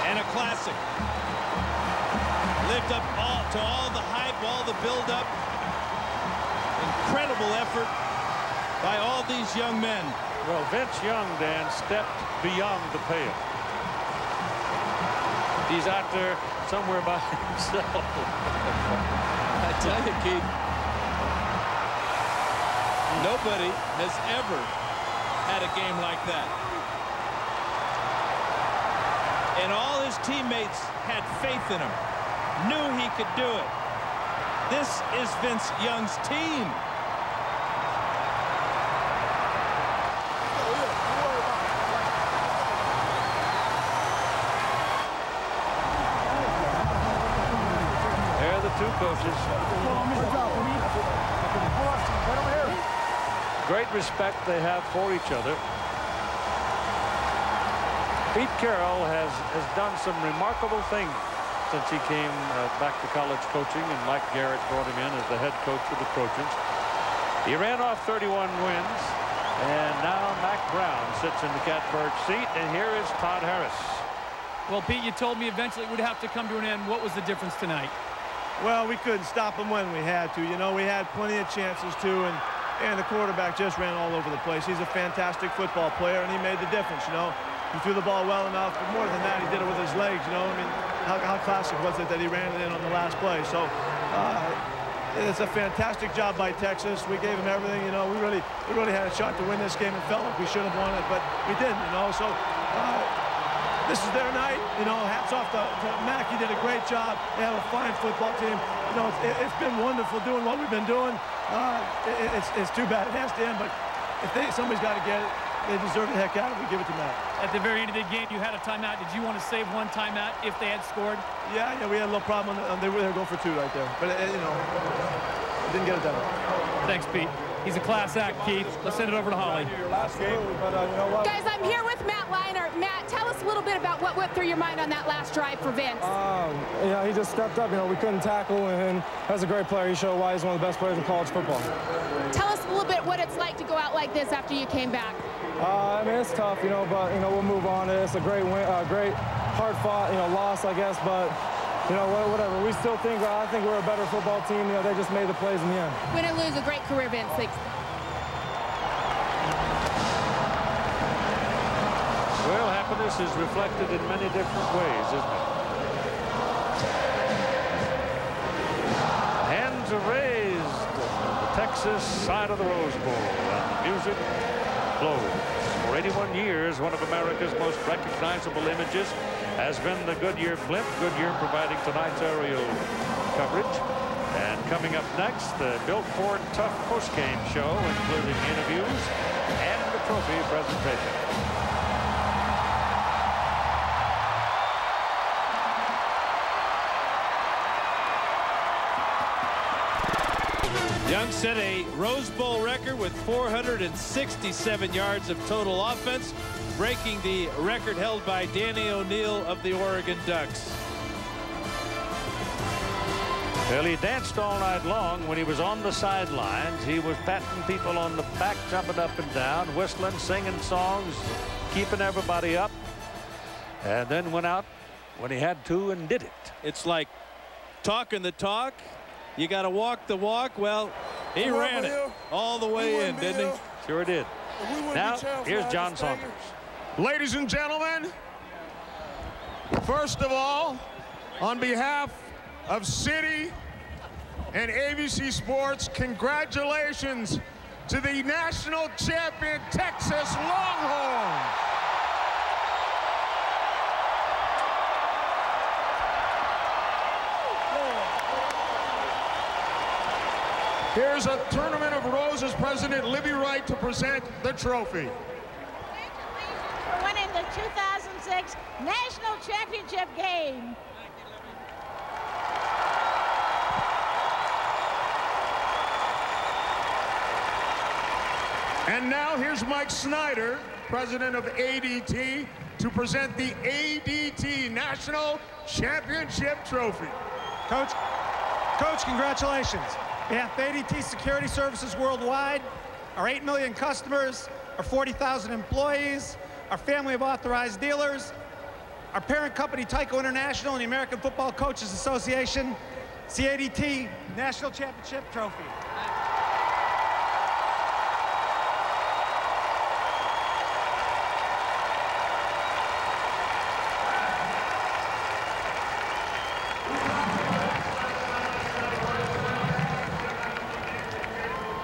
Speaker 1: And a classic. Lived up to all the hype, all the build-up. Incredible effort by all these young men.
Speaker 2: Well, Vince Young, Dan, stepped beyond the pale. He's out there somewhere by himself.
Speaker 1: I tell you, Keith, nobody has ever had a game like that. And all his teammates had faith in him, knew he could do it. This is Vince Young's team.
Speaker 2: Two coaches. Great respect they have for each other. Pete Carroll has done some remarkable things since he came back to college coaching, and Mike Garrett brought him in as the head coach of the Trojans. He ran off 31 wins, and now Mac Brown sits in the catbird seat, and here is Todd Harris.
Speaker 5: Well, Pete, you told me eventually it would have to come to an end. What was the difference tonight?
Speaker 12: Well, we couldn't stop them when we had to. You know, we had plenty of chances to, and the quarterback just ran all over the place. He's a fantastic football player, and he made the difference, you know. He threw the ball well enough, but more than that, he did it with his legs, you know. I mean, how classic was it that he ran it in on the last play? So, it's a fantastic job by Texas. We gave him everything, you know. We really had a shot to win this game and felt like we should have won it, but we didn't, you know. So, this is their night, you know. Hats off to Mac. He did a great job. They have a fine football team. You know, it's been wonderful doing what we've been doing. It's too bad it has to end, but if somebody's got to get it, they deserve the heck out of it. We give it to Mac. At the very end of the game, you had a timeout. Did you want to save one timeout if they had scored? Yeah, we had a little problem. They were going for 2 right there, but you know, didn't get it done. Thanks, Pete. He's a class act, Keith. Let's send it over to Holly.
Speaker 7: Guys, I'm here with Matt Leinert. Matt, tell us a little bit about what went through your mind on that last drive for Vince.
Speaker 13: Yeah, he just stepped up. You know, we couldn't tackle, and as a great player, he showed why he's one of the best players in college football.
Speaker 7: Tell us a little bit what it's like to go out like this after you came back.
Speaker 13: I mean, it's tough, you know, but, you know, we'll move on. It's a great win, great hard-fought, you know, loss, I guess, but, you know, whatever. We still think, I think we're a better football team. You know, they just made the plays in the end.
Speaker 7: Win or lose, a great career, Vince. Thanks.
Speaker 2: Well, happiness is reflected in many different ways, isn't it? Hands are raised on the Texas side of the Rose Bowl, and the music flows. For 81 years, one of America's most recognizable images has been the Goodyear blimp. Goodyear providing tonight's aerial coverage. And coming up next, the Built Ford Tough postgame show, including interviews and the trophy presentation.
Speaker 1: Young set a Rose Bowl record with 467 yards of total offense, breaking the record held by Danny O'Neal of the Oregon Ducks.
Speaker 2: Well, he danced all night long when he was on the sidelines. He was patting people on the back, jumping up and down, whistling, singing songs, keeping everybody up, and then went out when he had to and did it.
Speaker 1: It's like talking the talk. You got to walk the walk. Well, he ran it all the way in, didn't he?
Speaker 2: Sure did. Now, here's John Saunders.
Speaker 10: Ladies and gentlemen, first of all, on behalf of City And ABC Sports, congratulations to the national champion Texas Longhorns. Here's a Tournament of Roses President Libby Wright to present the trophy.
Speaker 6: For winning the 2006 National Championship game.
Speaker 10: And now here's Mike Snyder, president of ADT, to present the ADT National Championship Trophy.
Speaker 14: Coach, congratulations. On behalf of ADT Security Services Worldwide, our 8 million customers, our 40,000 employees, our family of authorized dealers, our parent company Tyco International and the American Football Coaches Association, it's the ADT National Championship Trophy.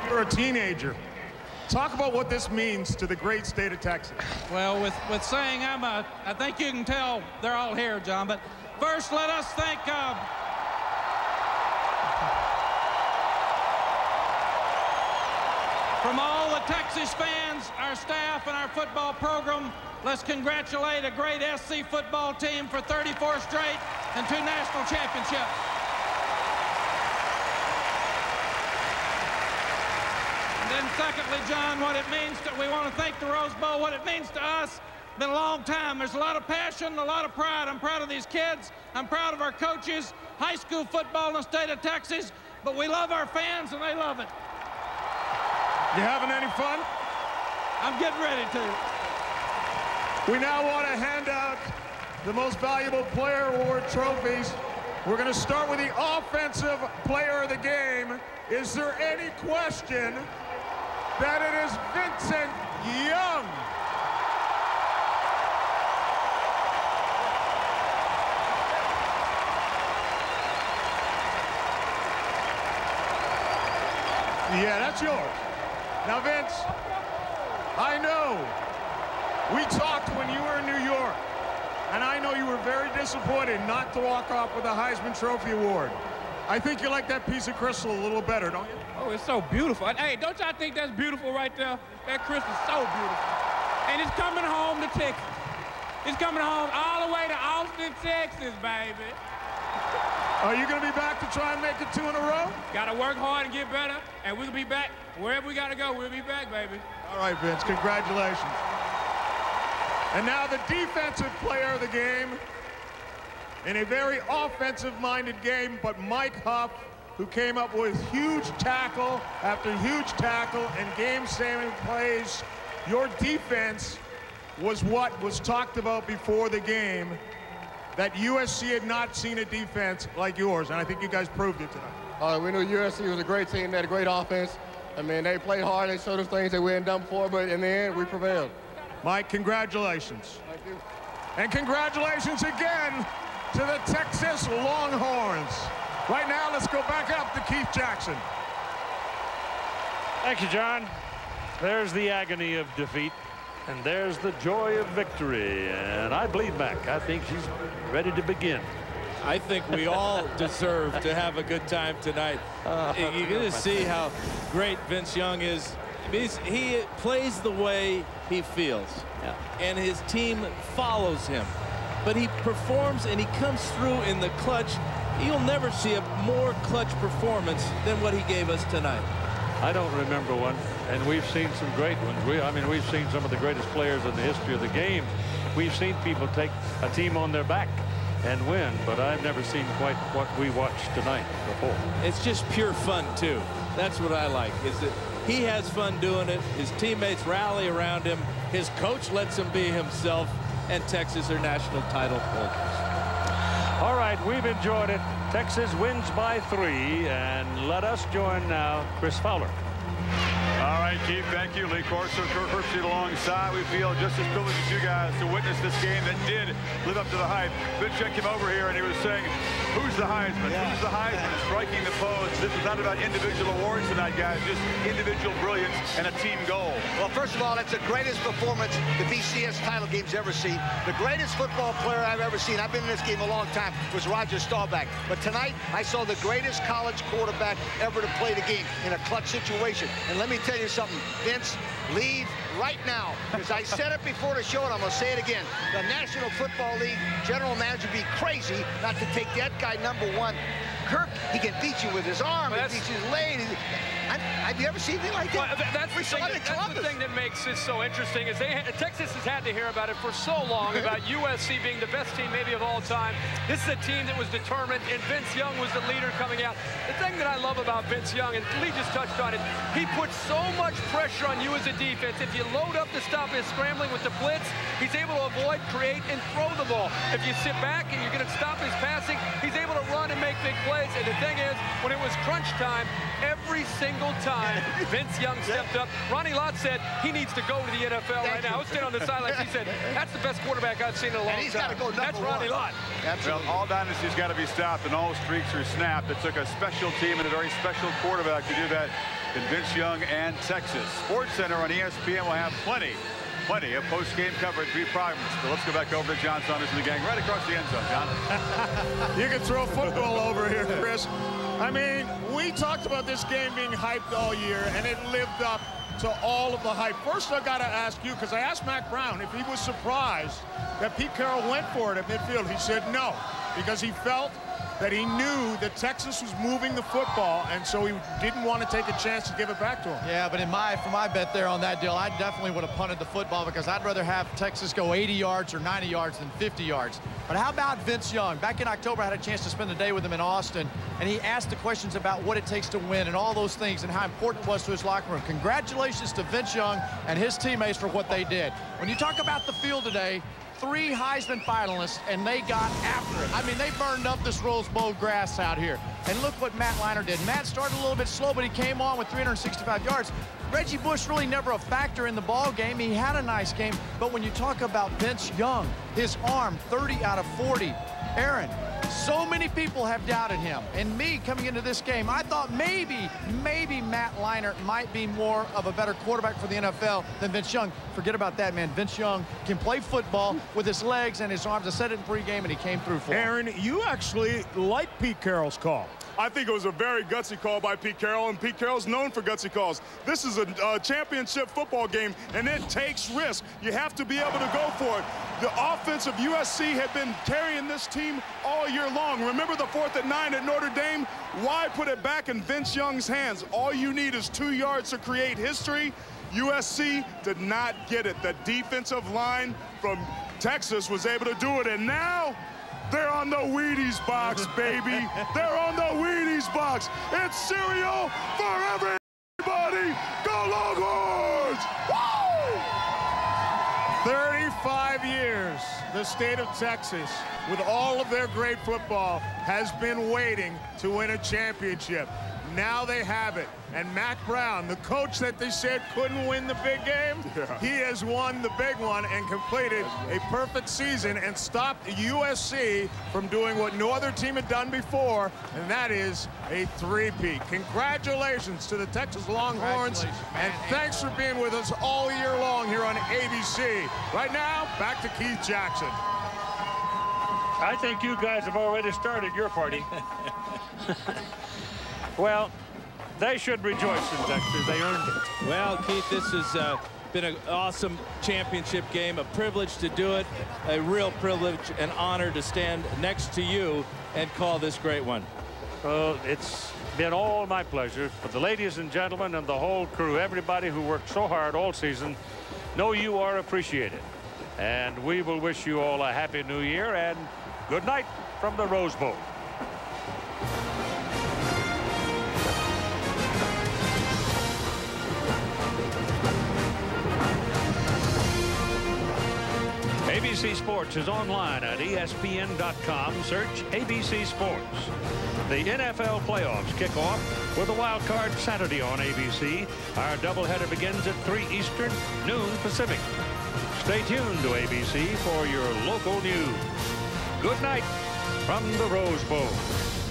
Speaker 10: You're a teenager. Talk about what this means to the great state of Texas.
Speaker 15: Well, with saying I think you can tell they're all here, John. But first, let us thank from all the Texas fans, our staff, and our football program. Let's congratulate a great SC football team for 34 straight and 2 national championships. And then secondly, John, what it means to, we want to thank the Rose Bowl, what it means to us. Been a long time. There's a lot of passion, a lot of pride. I'm proud of these kids. I'm proud of our coaches, high school football in the state of Texas, but we love our fans and they love it.
Speaker 10: You having any fun?
Speaker 15: I'm getting ready to.
Speaker 10: We now want to hand out the most valuable player award trophies. We're going to start with the offensive player of the game. Is there any question that it is Vincent Young? Yeah, that's yours. Now, Vince, I know we talked when you were in New York, and I know you were very disappointed not to walk off with a Heisman Trophy Award. I think you like that piece of crystal a little better, don't you?
Speaker 15: Oh, it's so beautiful. Hey, don't y'all think that's beautiful right there? That crystal's so beautiful. And it's coming home to Texas. It's coming home all the way to Austin, Texas, baby.
Speaker 10: Are you going to be back to try and make it 2 in a row?
Speaker 15: Got to work hard and get better, and we'll be back. Wherever we got to go, we'll be back, baby.
Speaker 10: All right, Vince, congratulations. And now the defensive player of the game in a very offensive-minded game, but Mike Huff, who came up with huge tackle after huge tackle and game-saving plays. Your defense was what was talked about before the game, that USC had not seen a defense like yours, and I think you guys proved it tonight.
Speaker 16: We knew USC was a great team. They had a great offense. I mean, they played hard. They showed us things that we hadn't done before, but in the end, we prevailed.
Speaker 10: Mike, congratulations.
Speaker 16: Thank you.
Speaker 10: And congratulations again to the Texas Longhorns. Right now, let's go back up to Keith Jackson.
Speaker 2: Thank you, John. There's the agony of defeat, and there's the joy of victory. And I believe Mac. I think she's ready to begin.
Speaker 1: I think we all deserve to have a good time tonight. You're going to see how great Vince Young is. He plays the way he feels, and his team follows him. But he performs and he comes through in the clutch. You'll never see a more clutch performance than what he gave us tonight.
Speaker 2: I don't remember one, and we've seen some great ones. I mean, we've seen some of the greatest players in the history of the game. We've seen people take a team on their back and win, but I've never seen quite what we watched tonight before.
Speaker 1: It's just pure fun, too. That's what I like, is that he has fun doing it. His teammates rally around him. His coach lets him be himself, and Texas are national title holders.
Speaker 2: All right, we've enjoyed it. Texas wins by 3, and let us join now Chris Fowler.
Speaker 17: All right, Keith, thank you. Lee Corser, Kirk Herbstreit alongside. We feel just as privileged as you guys to witness this game that did live up to the hype. Vince Young came over here and he was saying, who's the Heisman? Yeah. Who's the Heisman? Striking the pose. This is not about individual awards tonight, guys. Just individual brilliance and a team goal.
Speaker 18: Well, first of all, that's the greatest performance the BCS title game's ever seen. The greatest football player I've ever seen, I've been in this game a long time, was Roger Staubach. But tonight, I saw the greatest college quarterback ever to play the game in a clutch situation. And let me tell you something, Vince, leave right now, because I said it before the show, and I'm going to say it again. The National Football League general manager would be crazy not to take that guy #1. Kirk, he can beat you with his arm, he beats his leg. Have you ever seen anything like that?
Speaker 19: Well, that's the thing that makes this so interesting is Texas has had to hear about it for so long, about USC being the best team maybe of all time. This is a team that was determined, and Vince Young was the leader coming out. The thing that I love about Vince Young, and Lee just touched on it, he puts so much pressure on you as a defense. If you load up to stop his scrambling with the blitz, he's able to avoid, create, and throw the ball. If you sit back and you're going to stop his passing, he's able to run and make big plays. And the thing is, when it was crunch time, every single time Vince Young stepped up. Ronnie Lott said he needs to go to the NFL right now. I was standing on the sidelines. He said, that's the best quarterback I've seen in a long time.
Speaker 18: He's got to go
Speaker 19: That's Ronnie Lott.
Speaker 17: Well, all dynasties got to be stopped, and all streaks are snapped. It took a special team and a very special quarterback to do that in Vince Young and Texas. Sports Center on ESPN will have plenty of post-game coverage, we promise. But let's go back over to John Saunders and the gang right across the end zone, John.
Speaker 10: You can throw football over here, Chris. I mean, we talked about this game being hyped all year, and it lived up to all of the hype. First, I got to ask you, because I asked Mac Brown if he was surprised that Pete Carroll went for it at midfield. He said no, because he felt that he knew that Texas was moving the football, and so he didn't want to take a chance to give it back to him.
Speaker 11: Yeah, but for my bet there on that deal, I definitely would have punted the football, because I'd rather have Texas go 80 yards or 90 yards than 50 yards. But how about Vince Young? Back in October, I had a chance to spend the day with him in Austin, and he asked the questions about what it takes to win and all those things and how important it was to his locker room. Congratulations to Vince Young and his teammates for what they did. When you talk about the field today, 3 Heisman finalists, and they got after it. I mean, they burned up this Rose Bowl grass out here. And look what Matt Leinart did. Matt started a little bit slow, but he came on with 365 yards. Reggie Bush really never a factor in the ball game. He had a nice game. But when you talk about Vince Young, his arm, 30 out of 40. Aaron, so many people have doubted him. And me coming into this game, I thought maybe Matt Leinart might be more of a better quarterback for the NFL than Vince Young. Forget about that, man. Vince Young can play football with his legs and his arms. I said it in pregame, and he came through for him.
Speaker 10: Aaron, you actually like Pete Carroll's call.
Speaker 20: I think it was a very gutsy call by Pete Carroll, and Pete Carroll's known for gutsy calls. This is a championship football game, and it takes risk. You have to be able to go for it. The offense of USC had been carrying this team all year long. Remember the 4th and 9 at Notre Dame? Why put it back in Vince Young's hands? All you need is 2 yards to create history. USC did not get it. The defensive line from Texas was able to do it, and now they're on the Wheaties box, baby. They're on the Wheaties box. It's cereal for everybody. Go Longhorns! Woo!
Speaker 10: 35 years, the state of Texas, with all of their great football, has been waiting to win a championship. Now they have it. And Mac Brown, the coach that they said couldn't win the big game, he has won the big one and completed a perfect season and stopped USC from doing what no other team had done before, and that is a three-peat. Congratulations to the Texas Longhorns, and thanks for being with us all year long here on ABC. Right now, back to Keith Jackson.
Speaker 2: I think you guys have already started your party. Well, they should rejoice in Texas. They earned it.
Speaker 1: Well, Keith, this has been an awesome championship game, a privilege to do it, a real privilege and honor to stand next to you and call this great one.
Speaker 2: Well, it's been all my pleasure. But the ladies and gentlemen and the whole crew, everybody who worked so hard all season, know you are appreciated. And we will wish you all a happy new year and good night from the Rose Bowl. ABC Sports is online at ESPN.com. Search ABC Sports. The NFL playoffs kick off with a wild card Saturday on ABC. Our doubleheader begins at 3 Eastern, noon Pacific. Stay tuned to ABC for your local news. Good night from the Rose Bowl.